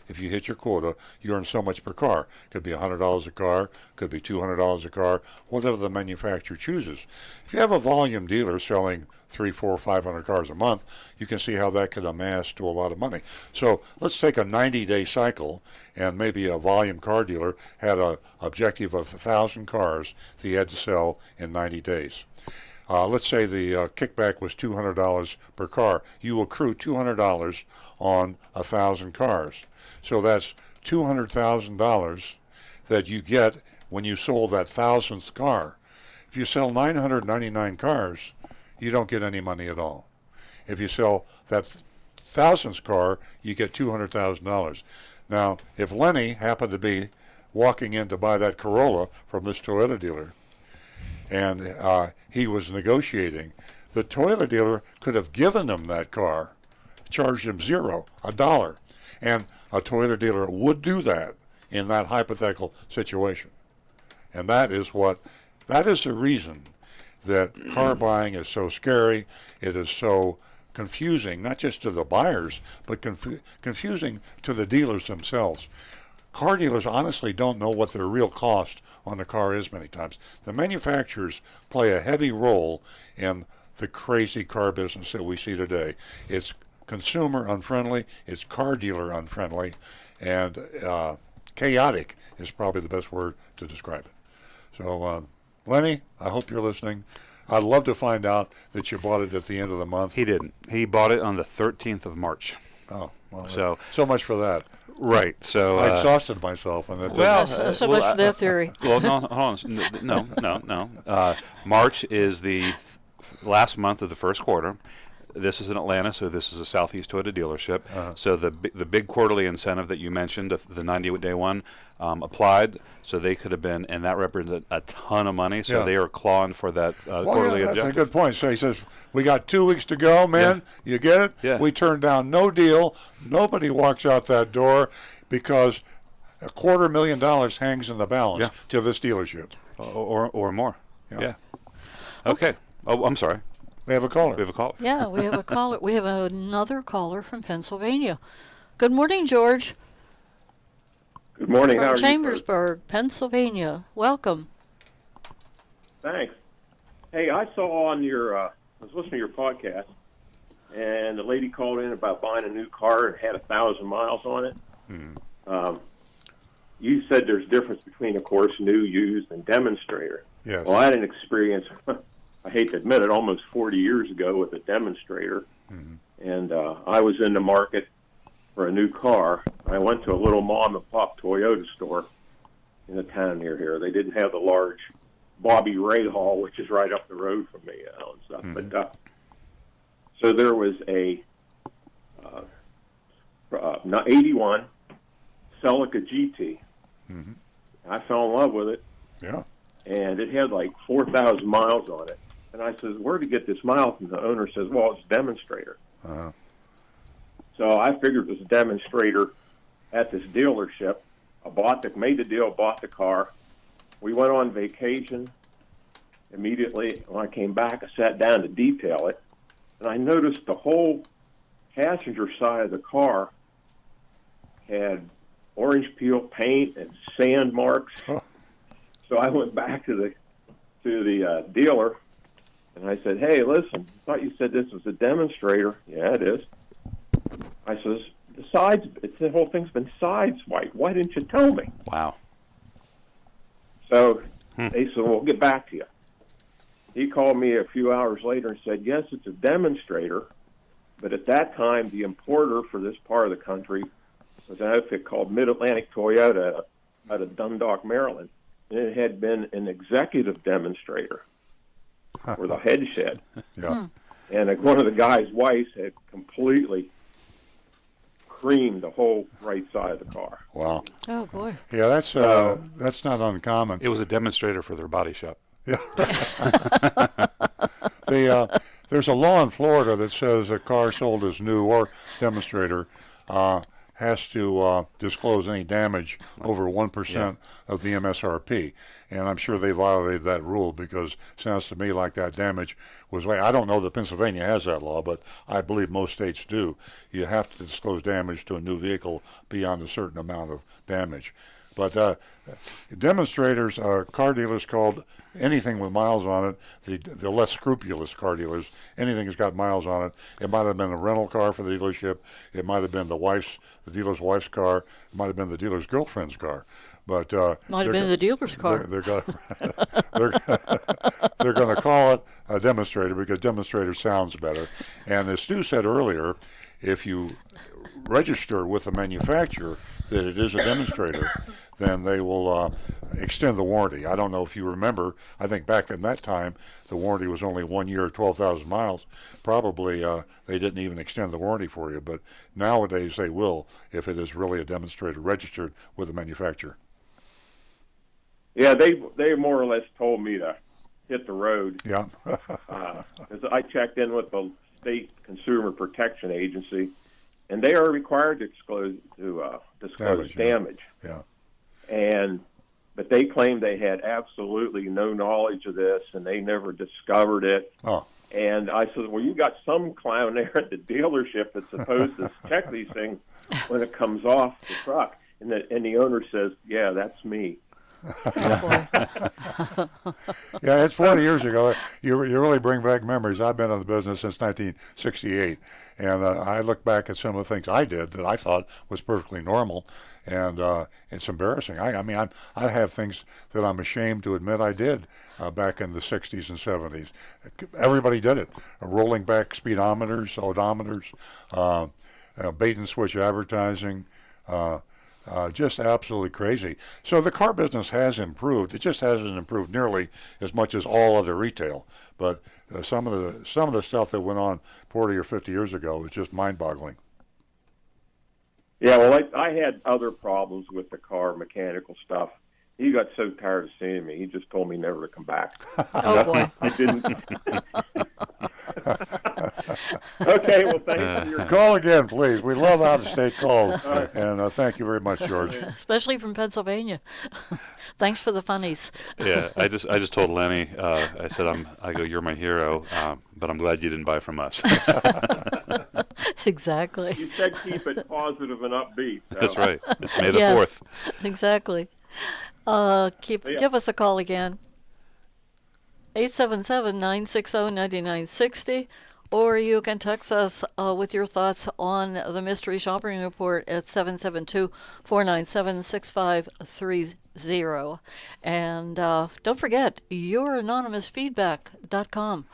if you hit your quota, you earn so much per car. Could be $100 a car, could be $200 a car, whatever the manufacturer chooses. If you have a volume dealer selling 300, 400, 500 cars a month, you can see how that could amass to a lot of money. So let's take a 90-day cycle, and maybe a volume car dealer had an objective of 1,000 cars that he had to sell in 90 days. Let's say the kickback was $200 per car. You accrue $200 on 1,000 cars. So that's $200,000 that you get when you sold that 1,000th car. If you sell 999 cars, you don't get any money at all. If you sell that 1,000th car, you get $200,000. Now, if Lenny happened to be walking in to buy that Corolla from this Toyota dealer, and he was negotiating, the Toyota dealer could have given him that car, charged him $1, and a Toyota dealer would do that in that hypothetical situation. And that is the reason that car buying is so scary. It is so confusing, not just to the buyers, but confusing to the dealers themselves. Car dealers honestly don't know what their real cost on the car is many times. The manufacturers play a heavy role in the crazy car business that we see today. It's consumer unfriendly, it's car dealer unfriendly, and chaotic is probably the best word to describe it. So, Lenny, I hope you're listening. I'd love to find out that you bought it at the end of the month. He didn't. He bought it on the 13th of March. Oh, well, so much for that. Right. So I exhausted myself on that. So much for that theory. Well, hold on. No. March is the last month of the first quarter. this is in Atlanta, so this is a Southeast Toyota dealership. So the big quarterly incentive that you mentioned, the 90-day one, applied. So they could have been, and that represented a ton of money. So they are clawing for that quarterly that's objective. a good point. So he says, we got 2 weeks to go, man. Yeah. You get it? Yeah. We turned down no deal. Nobody walks out that door because $250,000 hangs in the balance to this dealership. Or more. Yeah. Okay. Oh, I'm sorry. We have a caller. Yeah, we have a caller. We have another caller from Pennsylvania. Good morning, George. Good morning. From How are Chambersburg, Pennsylvania. Welcome. Thanks. Hey, I saw on your, I was listening to your podcast, and the lady called in about buying a new car and had 1,000 miles on it. You said there's difference between, of course, new, used, and demonstrator. Yes. Well, I had an experience, I hate to admit it, almost 40 years ago with a demonstrator, and I was in the market for a new car. I went to a little mom-and-pop Toyota store in the town near here. They didn't have the large Bobby Ray Hall, which is right up the road from me, and stuff. But so there was a 81 Celica GT. I fell in love with it. Yeah. And it had like 4,000 miles on it. And I says, where to get this miles? And the owner says, well, it's a demonstrator. So I figured it was a demonstrator at this dealership. I made the deal, bought the car. We went on vacation. Immediately, when I came back, I sat down to detail it. And I noticed the whole passenger side of the car had orange peel paint and sand marks. So I went back to the dealer, and I said, hey, listen, I thought you said this was a demonstrator. Yeah, it is. I says, the whole thing's been sideswiped. Why didn't you tell me? Wow. So they said, well, we'll get back to you. He called me a few hours later and said, yes, it's a demonstrator, but at that time, the importer for this part of the country was an outfit called Mid-Atlantic Toyota out of Dundalk, Maryland. And it had been an executive demonstrator for the head shed. And one of the guy's wives had completely creamed the whole right side of the car. Wow. Oh, boy. Yeah, that's not uncommon. It was a demonstrator for their body shop. Yeah. There's a law in Florida that says a car sold as new or demonstrator has to disclose any damage over 1% of the MSRP. And I'm sure they violated that rule because it sounds to me like that damage was, I don't know that Pennsylvania has that law, but I believe most states do. You have to disclose damage to a new vehicle beyond a certain amount of damage. But demonstrators, car dealers called anything with miles on it, the less scrupulous car dealers, anything that's got miles on it. It might have been a rental car for the dealership. It might have been the dealer's wife's car. It might have been the dealer's girlfriend's car. But might have been the dealer's car. They're going to call it a demonstrator because demonstrator sounds better. And as Stu said earlier, if you register with the manufacturer that it is a demonstrator, then they will extend the warranty. I don't know if you remember, I think back in that time, the warranty was only 1 year, 12,000 miles. Probably they didn't even extend the warranty for you, but nowadays they will if it is really a demonstrator registered with the manufacturer. Yeah, they more or less told me to hit the road. Yeah. Because I checked in with the State Consumer Protection Agency, and they are required to disclose damage. Yeah. But they claimed they had absolutely no knowledge of this, and they never discovered it. And I said, well, you got some clown there at the dealership that's supposed to check these things when it comes off the truck. And the owner says, yeah, that's me. Yeah, it's 40 years ago. You really bring back memories. I've been in the business since 1968, and I look back at some of the things I did that I thought was perfectly normal, and it's embarrassing. I mean, I have things that I'm ashamed to admit I did back in the 60s and 70s. Everybody did it. Rolling back speedometers, odometers, bait and switch advertising, Just absolutely crazy. So the car business has improved. It just hasn't improved nearly as much as all other retail. But some of the stuff that went on 40 or 50 years ago was just mind-boggling. Yeah, well, I had other problems with the car, mechanical stuff. He got so tired of seeing me, he just told me never to come back. Oh, boy. I didn't. Okay, well, thanks for your Call again, please. We love out-of-state calls. And thank you very much, George. Especially from Pennsylvania. Thanks for the funnies. Yeah, I just told Lenny, I said, you're my hero, but I'm glad you didn't buy from us. Exactly. You said keep it positive and upbeat. So. That's right. It's May the Yes, 4th. Exactly. Give us a call again. 877-960-9960, or you can text us with your thoughts on the Mystery Shopping Report at 772-497-6530. And don't forget, youranonymousfeedback.com.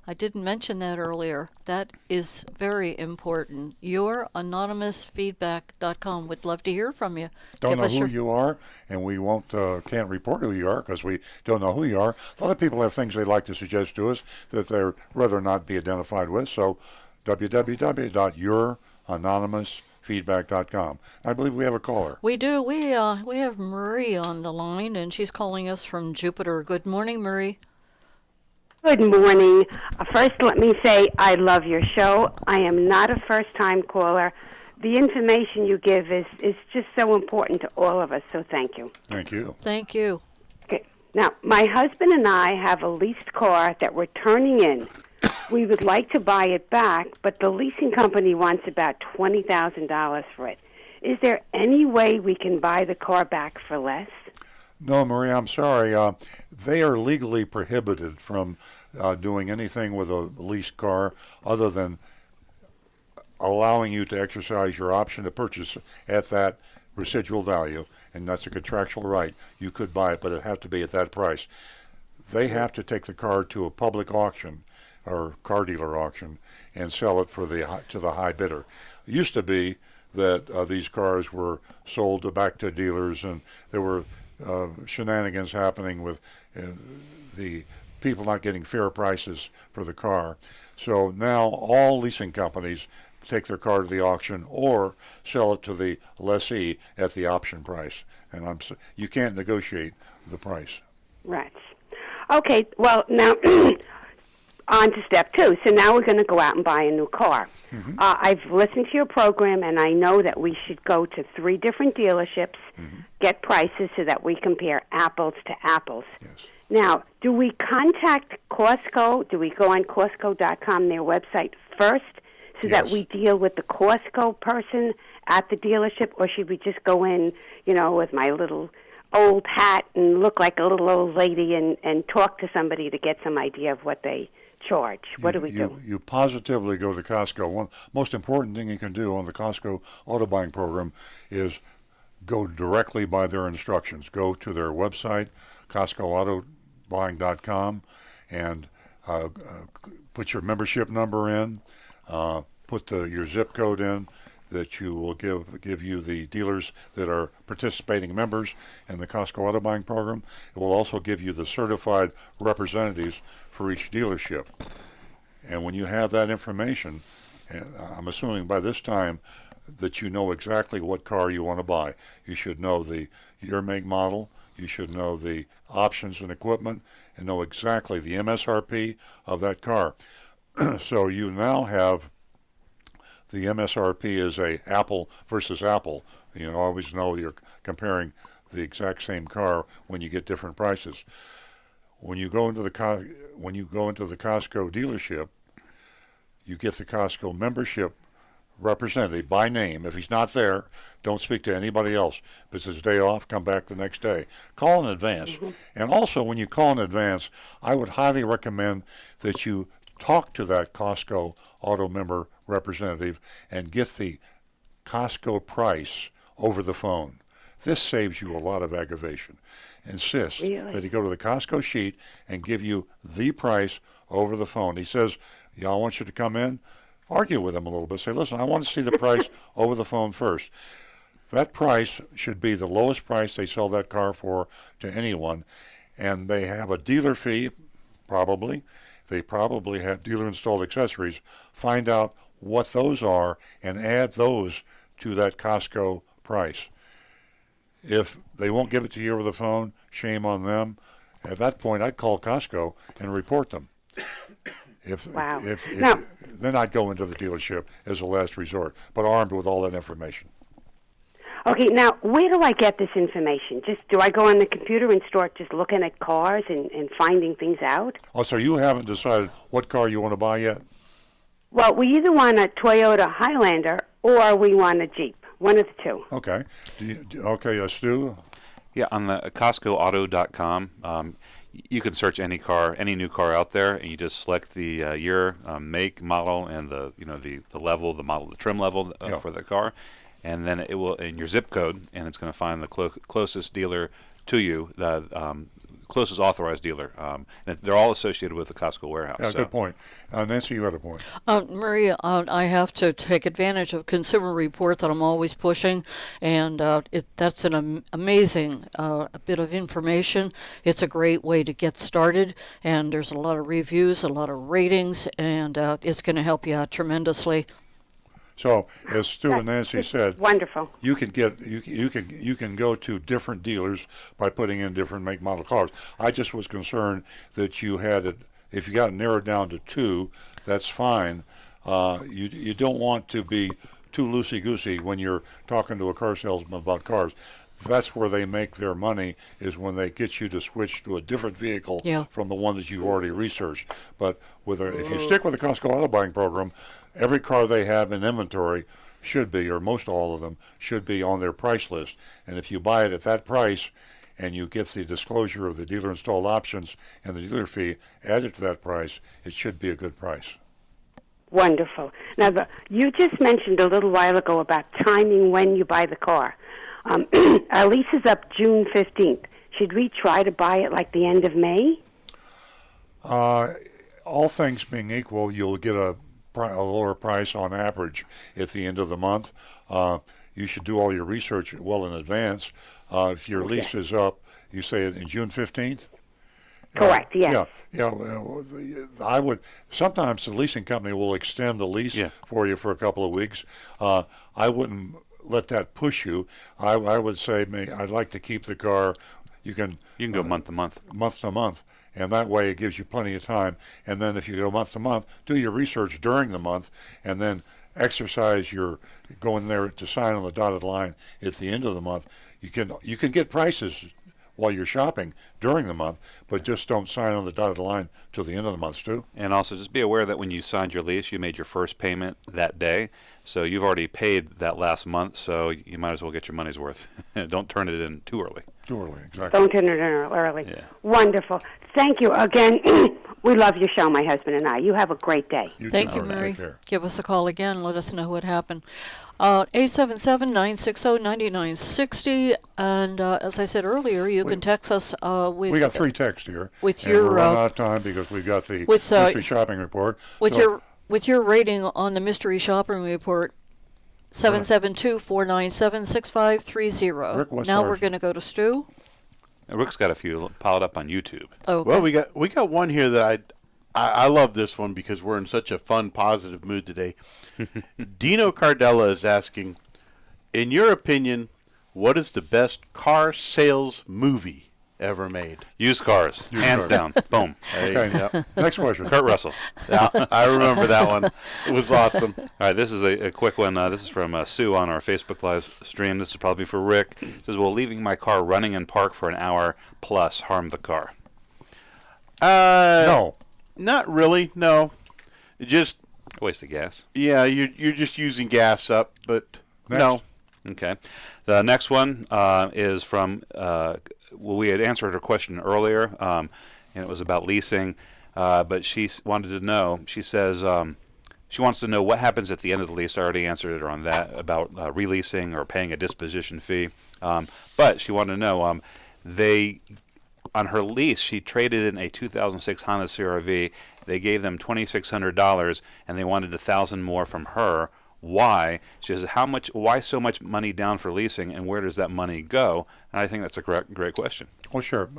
I didn't mention that earlier. That is very important. Youranonymousfeedback.com. Would love to hear from you. Don't know who you are, and we can't report who you are because we don't know who you are. A lot of people have things they'd like to suggest to us that they'd rather not be identified with. So www.youranonymousfeedback.com. I believe we have a caller. We do. We have Marie on the line, and she's calling us from Jupiter. Good morning, Marie. Good morning. First, let me say I love your show. I am not a first-time caller. The information you give is just so important to all of us, so thank you. Thank you. Thank you. Okay. Now, my husband and I have a leased car that we're turning in. We would like to buy it back, but the leasing company wants about $20,000 for it. Is there any way we can buy the car back for less? No, Marie, I'm sorry. They are legally prohibited from doing anything with a leased car other than allowing you to exercise your option to purchase at that residual value, and that's a contractual right. You could buy it, but it has to be at that price. They have to take the car to a public auction or car dealer auction and sell it to the high bidder. It used to be that these cars were sold back to dealers, and there were shenanigans happening with the people not getting fair prices for the car. So now all leasing companies take their car to the auction or sell it to the lessee at the option price. And you can't negotiate the price. Right. Okay, well, now on to step two. So now we're going to go out and buy a new car. Mm-hmm. I've listened to your program, and I know that we should go to 3 different dealerships, get prices so that we compare apples to apples. Yes. Now, do we contact Costco? Do we go on Costco.com, their website, first, so that we deal with the Costco person at the dealership, or should we just go in, with my little old hat and look like a little old lady and talk to somebody to get some idea of what they charge? What do we do? You positively go to Costco. One most important thing you can do on the Costco auto buying program is go directly by their instructions. Go to their website, CostcoAutoBuying.com, and put your membership number in. Put your zip code in that you will give you the dealers that are participating members in the Costco auto buying program. It will also give you the certified representatives for each dealership. And when you have that information, and I'm assuming by this time that you know exactly what car you want to buy. You should know your make model. You should know the options and equipment and know exactly the MSRP of that car. So you now have the MSRP is a Apple versus Apple. You always know you're comparing the exact same car when you get different prices. When you go into the Costco dealership, you get the Costco membership representative by name. If he's not there, don't speak to anybody else. If it's his day off, come back the next day. Call in advance. And also, when you call in advance, I would highly recommend that you talk to that Costco auto member representative and get the Costco price over the phone. This saves you a lot of aggravation. Insist that he go to the Costco sheet and give you the price over the phone. He says, I want you to come in. Argue with him a little bit. Say, listen, I want to see the price over the phone first. that price should be the lowest price they sell that car for to anyone, and they have a dealer fee, probably. They probably have dealer-installed accessories. Find out what those are and add those to that Costco price. If they won't give it to you over the phone, shame on them. At that point, I'd call Costco and report them. Wow. Then I'd go into the dealership as a last resort, but armed with all that information. Okay, now where do I get this information? Just do I go on the computer and start just looking at cars and finding things out? Oh, so you haven't decided what car you want to buy yet? Well, we either want a Toyota Highlander or we want a Jeep. One of the two. Okay. Stu? Yeah, on the CostcoAuto.com, you can search any car, any new car out there, and you just select the year, make, model, and the level, the model, the trim level for the car, and then it will in your zip code, and it's going to find the closest dealer to you, the closest authorized dealer. And they're all associated with the Costco warehouse. Yeah, good point. Nancy, you had a point. Maria, I have to take advantage of Consumer Report that I'm always pushing, and that's an amazing bit of information. It's a great way to get started, and there's a lot of reviews, a lot of ratings, and it's going to help you out tremendously. So, as Stu and Nancy said, wonderful. You can go to different dealers by putting in different make model cars. I just was concerned that you had it. If you got it narrowed down to two, that's fine. You don't want to be too loosey-goosey when you're talking to a car salesman about cars. That's where they make their money, is when they get you to switch to a different vehicle from the one that you've already researched. But if you stick with the Costco auto buying program, every car they have in inventory should be, or most all of them, should be on their price list. And if you buy it at that price and you get the disclosure of the dealer-installed options and the dealer fee added to that price, it should be a good price. Wonderful. Now, you just mentioned a little while ago about timing when you buy the car. Our lease is up June 15th. Should we try to buy it like the end of May? All things being equal, you'll get a lower price on average at the end of the month. You should do all your research well in advance. If your lease is up, you say in June 15th? Correct, yes. Yeah. I would. Sometimes the leasing company will extend the lease for you for a couple of weeks. I wouldn't let that push you. I would say, I'd like to keep the car. You can go month to month. Month to month, and that way it gives you plenty of time. And then if you go month to month, do your research during the month, and then exercise your going there to sign on the dotted line at the end of the month. You can get prices while you're shopping during the month, but just don't sign on the dotted line till the end of the month, Stu. And also just be aware that when you signed your lease, you made your first payment that day. So you've already paid that last month, so you might as well get your money's worth. Don't turn it in too early. Too early, exactly. Don't turn it in early. Yeah. Wonderful. Thank you again. We love your show, my husband and I. You have a great day. Thank you, Mary. Give us a call again. Let us know what happened. 877-960-9960. And as I said earlier, you can text us with... We got 3 texts here. With your... we're running out of time because we've got the mystery shopping report. With your rating on the mystery shopping report, 772-497-6530. Rick, now we're going to go to Stu. Rick's got a few piled up on YouTube. Okay. Well, we got one here that I love this one because we're in such a fun, positive mood today. Dino Cardella is asking, in your opinion, what is the best car sales movie ever made? Used cars, hands down. Boom. Okay. Next question. Kurt Russell. Yeah, I remember that one. It was awesome. All right, this is a quick one. This is from Sue on our Facebook live stream. This is probably for Rick. It says, will leaving my car running in park for an hour plus harm the car? No. Not really, no. Just a waste of gas. Yeah, you're just using gas up, but no. Okay. The next one is from, we had answered her question earlier, and it was about leasing, but she wanted to know, she says she wants to know what happens at the end of the lease. I already answered her on that, about releasing or paying a disposition fee. But she wanted to know, on her lease, she traded in a 2006 Honda CR-V. They gave them $2,600, and they wanted $1,000 more from her. why. She says, why so much money down for leasing, and where does that money go? And I think that's a great question. Well, sure.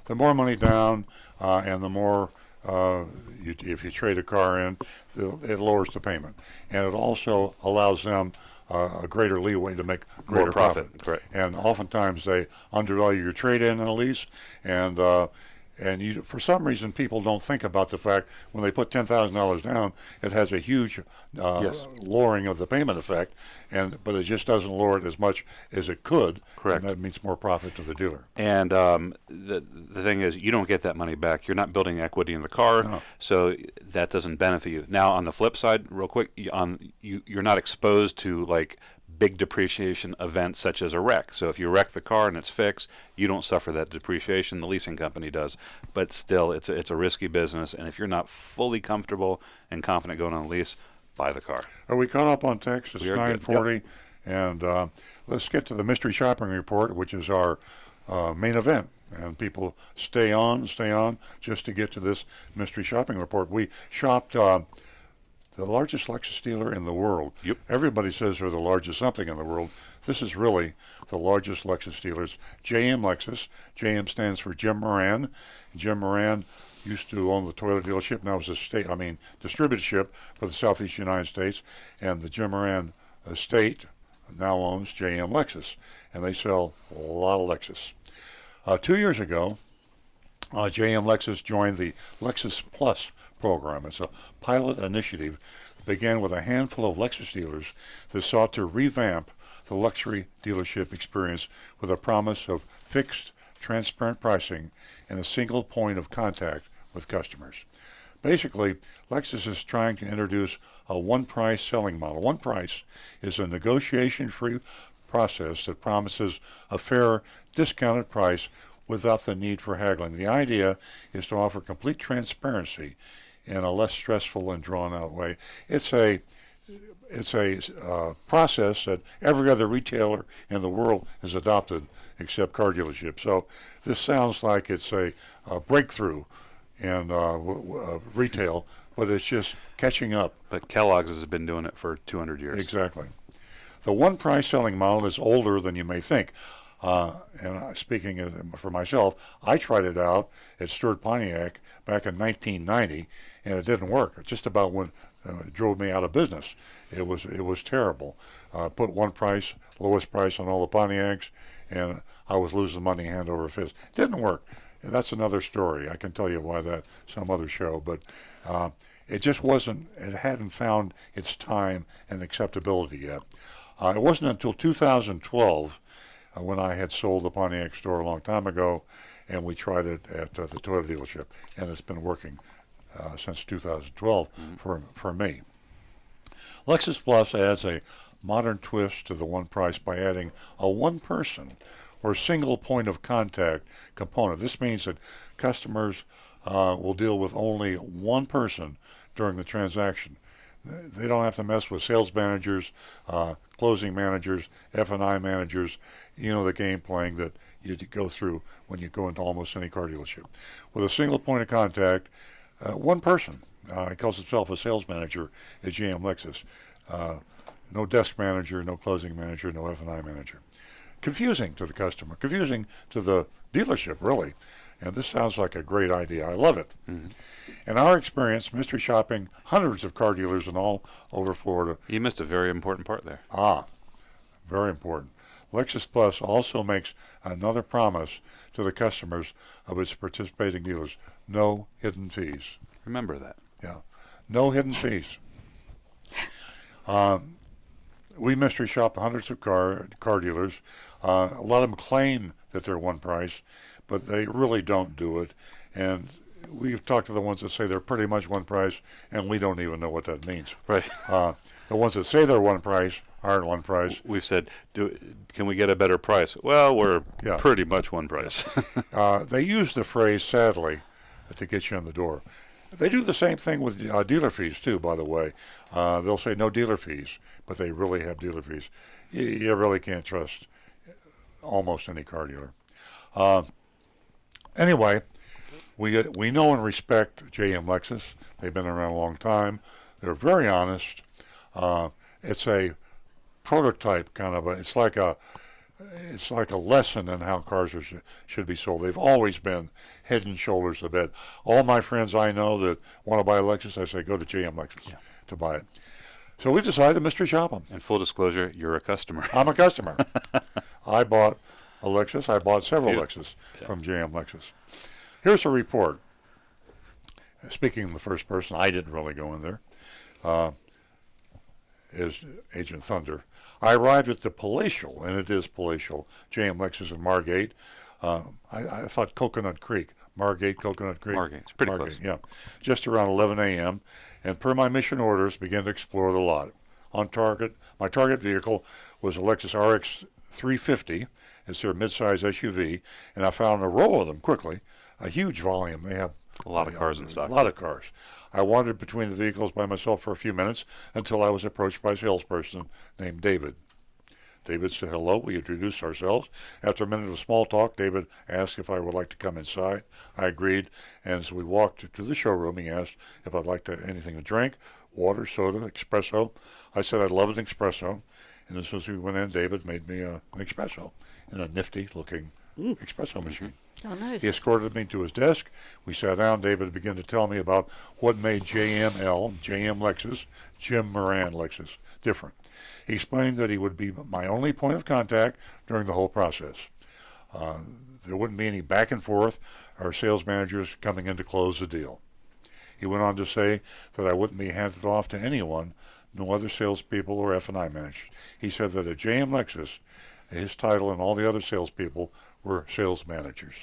The more money down and the more if you trade a car in, it lowers the payment. And it also allows them a greater leeway to make greater More profit. Correct. And oftentimes they undervalue your trade-in and a lease, and you, for some reason, people don't think about the fact when they put $10,000 down, it has a huge lowering of the payment effect, but it just doesn't lower it as much as it could. Correct. And that means more profit to the dealer. And the thing is, you don't get that money back. You're not building equity in the car, so that doesn't benefit you. Now, on the flip side, real quick, you're not exposed to like big depreciation events such as a wreck. So if you wreck the car and it's fixed, you don't suffer that depreciation. The leasing company does. But still, it's a risky business, and if you're not fully comfortable and confident going on a lease, buy the car. Are we caught up on text? It's 9:40, yep. And let's get to the mystery shopping report, which is our main event. And people stay on just to get to this mystery shopping report. We shopped the largest Lexus dealer in the world. Yep. Everybody says they're the largest something in the world. This is really the largest Lexus dealers. JM Lexus. JM stands for Jim Moran. Jim Moran used to own the Toyota dealership. Now it's distributorship for the Southeast United States. And the Jim Moran estate now owns JM Lexus. And they sell a lot of Lexus. 2 years ago, JM Lexus joined the Lexus Plus program. It's a pilot initiative that began with a handful of Lexus dealers that sought to revamp the luxury dealership experience with a promise of fixed, transparent pricing and a single point of contact with customers. Basically, Lexus is trying to introduce a one-price selling model. One price is a negotiation-free process that promises a fair, discounted price without the need for haggling. The idea is to offer complete transparency in a less stressful and drawn-out way. It's a process that every other retailer in the world has adopted except car dealerships. So this sounds like it's a breakthrough in retail, but it's just catching up. But Kellogg's has been doing it for 200 years. Exactly. The one-price selling model is older than you may think. And speaking for myself, I tried it out at Stewart Pontiac back in 1990, and it didn't work. Just about when it drove me out of business. It was terrible. Put one price, lowest price on all the Pontiacs, and I was losing money hand over fist. It didn't work. And that's another story. I can tell you why that some other show, but it just wasn't. It hadn't found its time and acceptability yet. It wasn't until 2012. When I had sold the Pontiac store a long time ago, and we tried it at the Toyota dealership, and it's been working since 2012 for me. Lexus Plus adds a modern twist to the one price by adding a one-person or single point of contact component. This means that customers will deal with only one person during the transaction. They don't have to mess with sales managers, closing managers, F&I managers, the game playing that you go through when you go into almost any car dealership. With a single point of contact, one person, he calls himself a sales manager at GM Lexus. No desk manager, no closing manager, no F&I manager. Confusing to the customer, confusing to the dealership, really. And this sounds like a great idea. I love it. Mm-hmm. In our experience, mystery shopping hundreds of car dealers in all over Florida. You missed a very important part there. Very important. Lexus Plus also makes another promise to the customers of its participating dealers. No hidden fees. Remember that. Yeah. No hidden fees. We mystery shop hundreds of car dealers. A lot of them claim that they're one price, but they really don't do it. And we've talked to the ones that say they're pretty much one price, and we don't even know what that means. Right. The ones that say they're one price aren't one price. We've said, can we get a better price? Well, we're pretty much one price. They use the phrase, sadly, to get you in the door. They do the same thing with dealer fees, too, by the way. They'll say no dealer fees, but they really have dealer fees. You really can't trust almost any car dealer. Anyway, we know and respect JM Lexus. They've been around a long time. They're very honest. it's a prototype kind of it's like a lesson in how cars should be sold. They've always been head and shoulders above. All my friends I know that want to buy a Lexus, I say go to GM Lexus to buy it. So we decided to mystery shop them. And full disclosure, you're a customer. I'm a customer. I bought a Lexus. I bought several Lexus from GM Lexus. Here's a report. Speaking in the first person, I didn't really go in there. Is Agent Thunder. I arrived at the palatial, and it is palatial, GM Lexus in Margate. I thought Coconut Creek. Margate, Coconut Creek. Margate. It's pretty close. Yeah. Just around 11 a.m. And per my mission orders, began to explore the lot. On target, my target vehicle was a Lexus RX 350. It's their midsize SUV, and I found a row of them quickly. A huge volume. They have a lot of cars in stock. A lot of cars. I wandered between the vehicles by myself for a few minutes until I was approached by a salesperson named David. David said hello. We introduced ourselves. After a minute of small talk, David asked if I would like to come inside. I agreed, and as we walked to the showroom, he asked if I'd like anything to drink, water, soda, espresso. I said I'd love an espresso, and as soon as we went in, David made me an espresso in a nifty-looking espresso machine. Oh, nice. He escorted me to his desk. We sat down. David began to tell me about what made JML, JM Lexus, Jim Moran Lexus, different. He explained that he would be my only point of contact during the whole process. There wouldn't be any back and forth or sales managers coming in to close the deal. He went on to say that I wouldn't be handed off to anyone, no other salespeople or F&I managers. He said that at JM Lexus, his title and all the other salespeople were sales managers.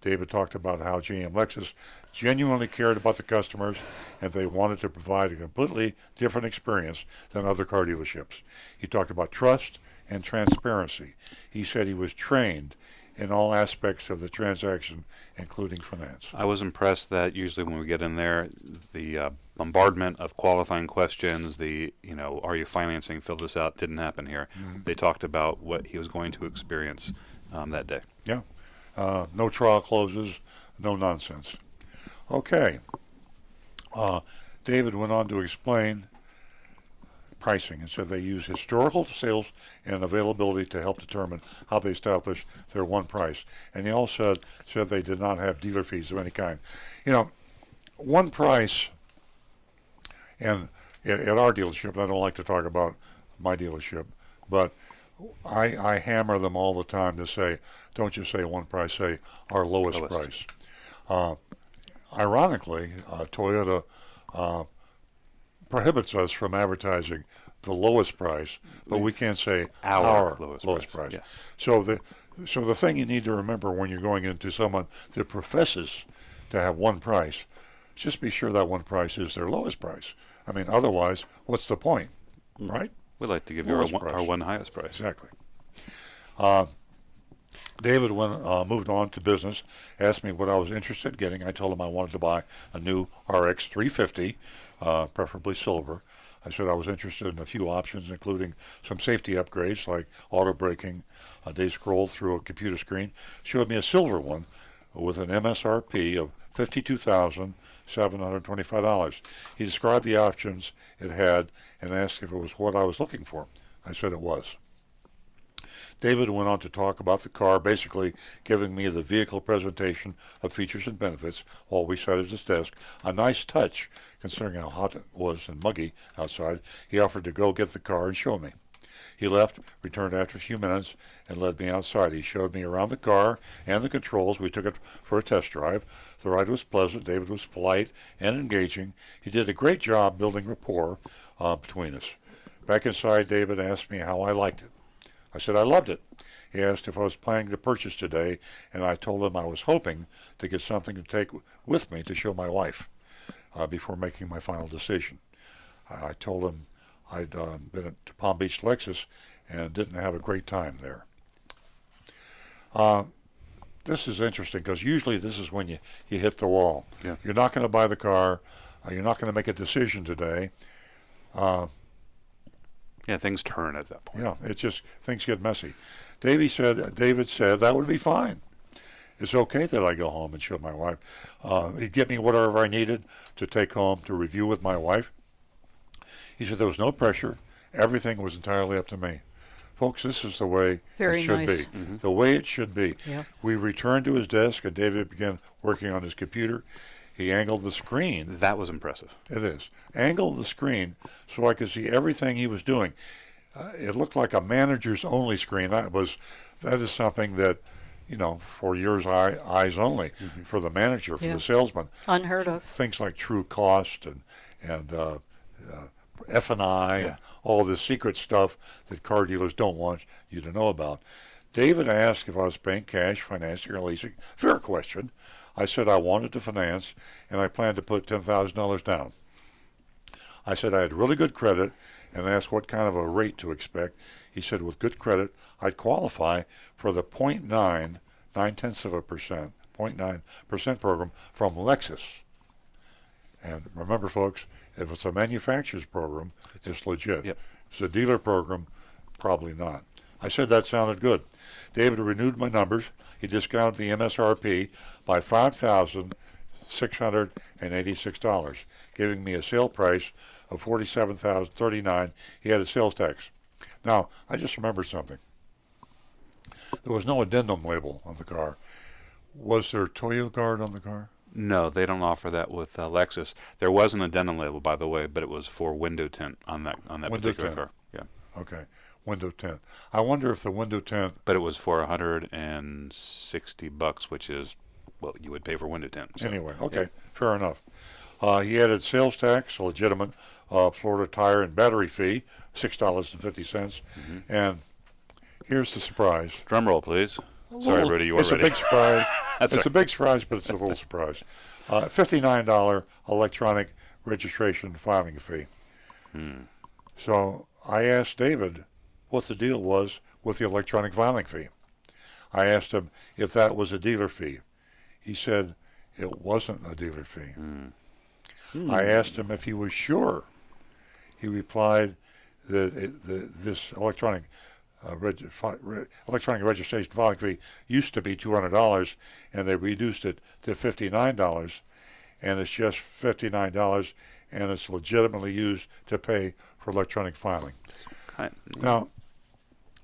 David talked about how GM Lexus genuinely cared about the customers and they wanted to provide a completely different experience than other car dealerships. He talked about trust and transparency. He said he was trained in all aspects of the transaction, including finance. I was impressed that usually when we get in there, the bombardment of qualifying questions, are you financing, fill this out, didn't happen here. Mm-hmm. They talked about what he was going to experience that day. Yeah. No trial closes, no nonsense. Okay. David went on to explain pricing and said they use historical sales and availability to help determine how they establish their one price. And he also said they did not have dealer fees of any kind. One price, and at our dealership, I don't like to talk about my dealership, but I hammer them all the time to say, don't just say one price, say our lowest price. Ironically, Toyota prohibits us from advertising the lowest price, but we can't say our lowest price. Yeah. So the thing you need to remember when you're going into someone that professes to have one price, just be sure that one price is their lowest price. I mean, otherwise, what's the point, right? We'd like to give you our one highest price. Exactly. David moved on to business, asked me what I was interested in getting. I told him I wanted to buy a new RX 350, preferably silver. I said I was interested in a few options, including some safety upgrades like auto braking. They scrolled through a computer screen, showed me a silver one with an MSRP of $52,725. He described the options it had and asked if it was what I was looking for. I said it was. David went on to talk about the car, basically giving me the vehicle presentation of features and benefits while we sat at his desk. A nice touch, considering how hot it was and muggy outside. He offered to go get the car and show me. He left, returned after a few minutes, and led me outside. He showed me around the car and the controls. We took it for a test drive. The ride was pleasant. David was polite and engaging. He did a great job building rapport between us. Back inside, David asked me how I liked it. I said I loved it. He asked if I was planning to purchase today, and I told him I was hoping to get something to take with me to show my wife before making my final decision. I told him I'd been to Palm Beach Lexus and didn't have a great time there. This is interesting because usually this is when you hit the wall. Yeah. You're not going to buy the car. You're not going to make a decision today. Yeah, things turn at that point. Yeah, things get messy. David said that would be fine. It's okay that I go home and show my wife. He'd get me whatever I needed to take home to review with my wife. He said there was no pressure Everything was entirely up to me. Folks, this is the way Very it should nice. be. The way it should be. Yeah. We returned to his desk, and David began working on his computer. He angled the screen. That was impressive. It is. Angled the screen so I could see everything he was doing. It looked like a manager's only screen. That is something that, for yours eyes only, for the manager, for the salesman. Unheard of. Things like true cost and F&I and all this secret stuff that car dealers don't want you to know about. David asked if I was paying cash, financing, or leasing. Fair question. I said I wanted to finance, and I planned to put $10,000 down. I said I had really good credit, and asked what kind of a rate to expect. He said with good credit, I'd qualify for the 0.9% program from Lexus. And remember, folks, if it's a manufacturer's program, it's legit. If it's a dealer program, probably not. I said that sounded good. David renewed my numbers. He discounted the MSRP by $5,686, giving me a sale price of $47,039. He had a sales tax. Now, I just remembered something. There was no addendum label on the car. Was there Toyo Guard on the car? No, they don't offer that with Lexus. There was an addendum label, by the way, but it was for window tint on that particular car. Yeah. Okay. Window tint. I wonder if the window tint. But it was for $160, which is what you would pay for window tint. So. Anyway, okay, fair enough. He added sales tax, a legitimate Florida tire and battery fee, $6.50. And here's the surprise. Drum roll, please. Sorry, Rudy, you were ready. It's a big surprise. That's a big surprise, but it's a little surprise. $59 electronic registration filing fee. So I asked David what the deal was with the electronic filing fee. I asked him if that was a dealer fee. He said it wasn't a dealer fee. I asked him if he was sure. He replied that this electronic registration filing fee used to be $200, and they reduced it to $59, and it's just $59, and it's legitimately used to pay for electronic filing. Now,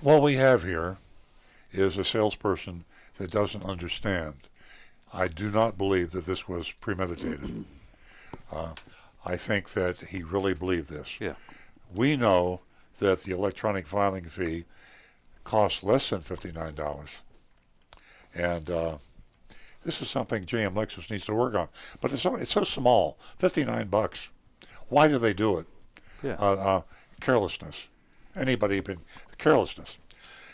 what we have here is a salesperson that doesn't understand. I do not believe that this was premeditated. I think that he really believed this. Yeah. We know that the electronic filing fee costs less than $59. And this is something GM Lexus needs to work on. But it's so small, $59. Why do they do it? Yeah. Carelessness. Carelessness.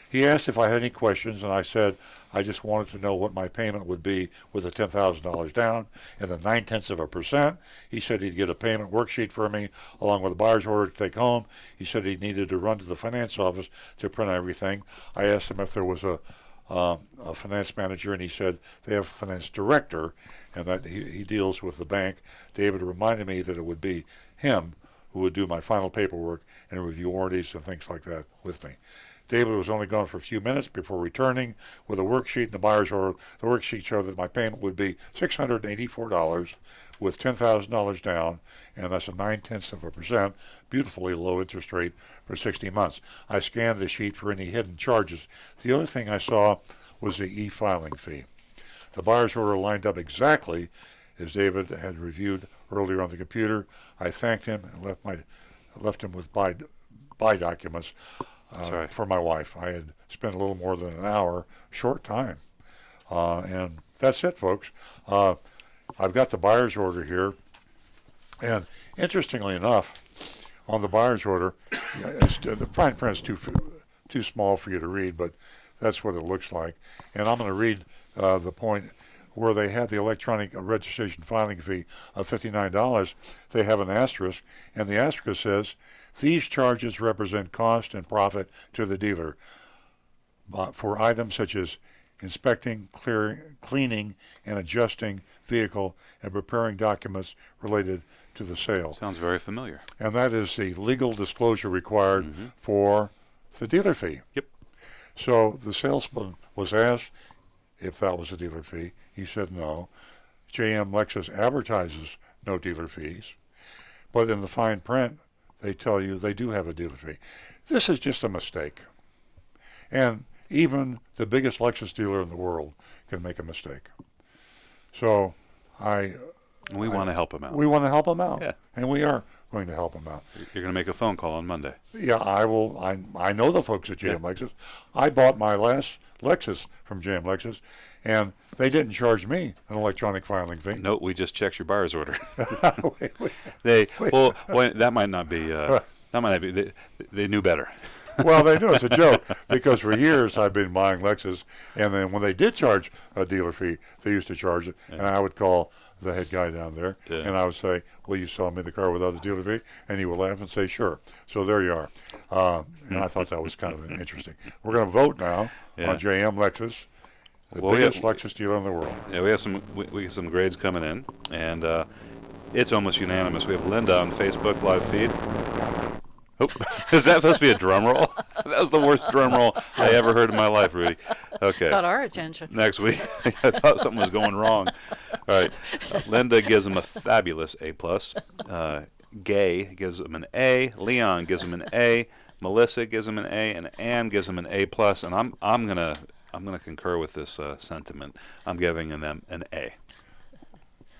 He asked if I had any questions, and I said I just wanted to know what my payment would be with the $10,000 down and the 0.9%. He said he'd get a payment worksheet for me along with a buyer's order to take home. He said he needed to run to the finance office to print everything. I asked him if there was a finance manager, and he said they have a finance director, and that he deals with the bank. David reminded me that it would be him who would do my final paperwork and review warranties and things like that with me. David was only gone for a few minutes before returning with a worksheet and a buyer's order. The worksheet showed that my payment would be $684 with $10,000 down, and that's a 0.9%, beautifully low interest rate for 60 months. I scanned the sheet for any hidden charges. The other thing I saw was the e-filing fee. The buyer's order lined up exactly as David had reviewed earlier on the computer. I thanked him and left him with buy documents. For my wife. I had spent a little more than an hour, short time. And that's it, folks. I've got the buyer's order here. And interestingly enough, on the buyer's order, the fine print's too small for you to read, but that's what it looks like. And I'm going to read the point where they had the electronic registration filing fee of $59. They have an asterisk, and the asterisk says, these charges represent cost and profit to the dealer for items such as inspecting, cleaning, and adjusting vehicle and preparing documents related to the sale. Sounds very familiar. And that is the legal disclosure required for the dealer fee. Yep. So the salesman was asked if that was a dealer fee. He said no. JM Lexus advertises no dealer fees. But in the fine print, they tell you they do have a dealer fee. This is just a mistake. And even the biggest Lexus dealer in the world can make a mistake. So we want to help them out. We want to help them out. Yeah. And we are going to help them out. You're going to make a phone call on Monday. Yeah, I will. I know the folks at JM Lexus. I bought my last Lexus from JM Lexus, and they didn't charge me an electronic filing fee. No, we just checked your buyer's order. Wait. Well, that might not be. That might not be. They knew better. Well, they knew it's a joke because for years I've been buying Lexus, and then when they did charge a dealer fee, they used to charge it, and I would call the head guy down there, and I would say, "Will you sell me the car without the dealer fee?" And he would laugh and say, "Sure." So there you are. And I thought that was kind of interesting. We're going to vote now on JM Lexus, the biggest Lexus dealer in the world. Yeah, we have some grades coming in, and it's almost unanimous. We have Linda on Facebook live feed. Oh, is that supposed to be a drum roll? That was the worst drum roll I ever heard in my life, Rudy. Okay. Got our attention. Next week. I thought something was going wrong. All right. Linda gives him a fabulous A+. Gay gives him an A. Leon gives him an A. Melissa gives him an A. And Ann gives him an A+. And I'm gonna concur with this sentiment. I'm giving them an A.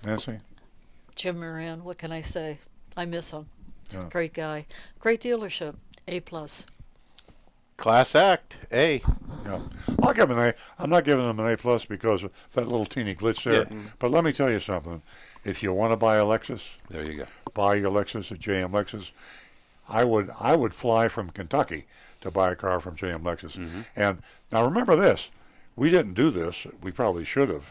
Nancy? Jim Moran, what can I say? I miss him. Yeah. Great guy. Great dealership. A+. Class act, A. Yeah. I'll give him an A. I'm not giving him an A+ because of that little teeny glitch there. Yeah. But let me tell you something. If you want to buy a Lexus, there you go. Buy your Lexus at JM Lexus. I would fly from Kentucky to buy a car from JM Lexus. Mm-hmm. And now remember this. We didn't do this. We probably should have.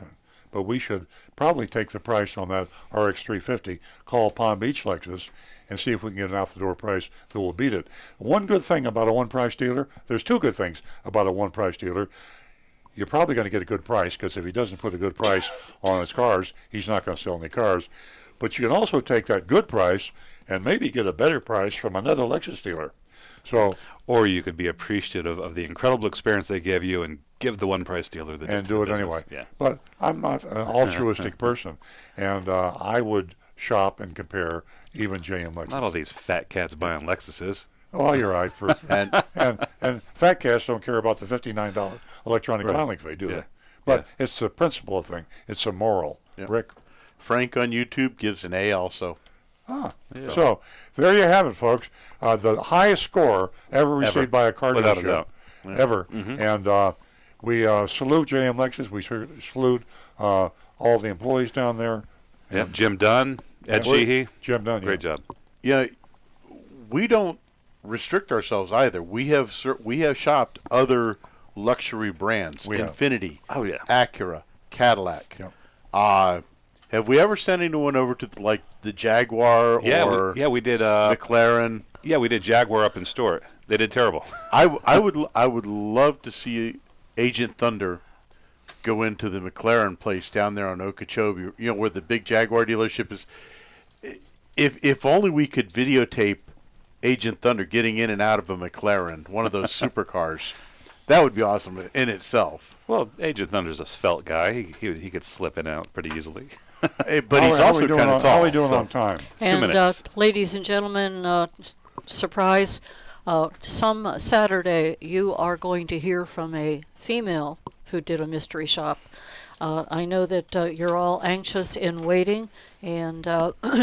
But we should probably take the price on that RX 350, call Palm Beach Lexus, and see if we can get an out-the-door price that will beat it. One good thing about a one-price dealer, there's two good things about a one-price dealer. You're probably going to get a good price, because if he doesn't put a good price on his cars, he's not going to sell any cars. But you can also take that good price and maybe get a better price from another Lexus dealer. So, or you could be appreciative of the incredible experience they give you and give the one-price dealer the and do it business. anyway. Yeah. But I'm not an altruistic person, and I would shop and compare even JM Lexus. Not all these fat cats buying Lexuses. Oh, you're right. And fat cats don't care about the $59 electronic filing fee, do they? But it's the principle of thing. It's a moral. Yep. Rick? Frank on YouTube gives an A also. So there you have it, folks. The highest score ever received by a car Without a dealership. doubt. Ever. Mm-hmm. And we salute JM Lexus. We salute all the employees down there. Yep. Jim Dunn, Ed Sheehy. Jim Dunn. Great job. Yeah, we don't restrict ourselves either. We have shopped other luxury brands. Infiniti. Oh, yeah. Acura, Cadillac. Yep. Have we ever sent anyone over to like the Jaguar or we did McLaren? Yeah, we did Jaguar up in Stewart. They did terrible. I would love to see Agent Thunder go into the McLaren place down there on Okeechobee, where the big Jaguar dealership is. If only we could videotape Agent Thunder getting in and out of a McLaren, one of those supercars. That would be awesome in itself. Well, Agent Thunder's a svelte guy. He could slip in and out pretty easily. But he's also kind of tall. How are we doing on time? And ladies and gentlemen, surprise, some Saturday you are going to hear from a female who did a mystery shop. I know that you're all anxious in waiting, and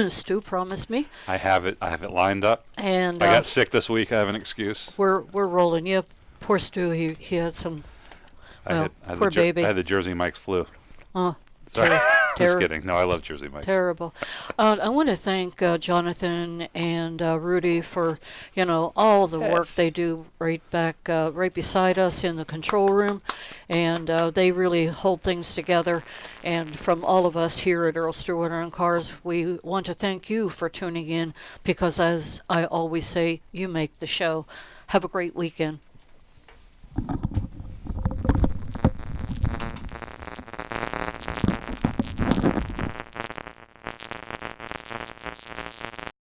Stu promised me. I have it lined up. And I got sick this week. I have an excuse. We're rolling. Yeah, poor Stu. He had some. Poor baby. I had the Jersey Mike's flu. Oh, sorry. Just kidding. No, I love Jersey Mike's. Terrible. I want to thank Jonathan and Rudy for all the work they do right beside us in the control room, and they really hold things together. And from all of us here at Earl Stewart on Cars, we want to thank you for tuning in because, as I always say, you make the show. Have a great weekend.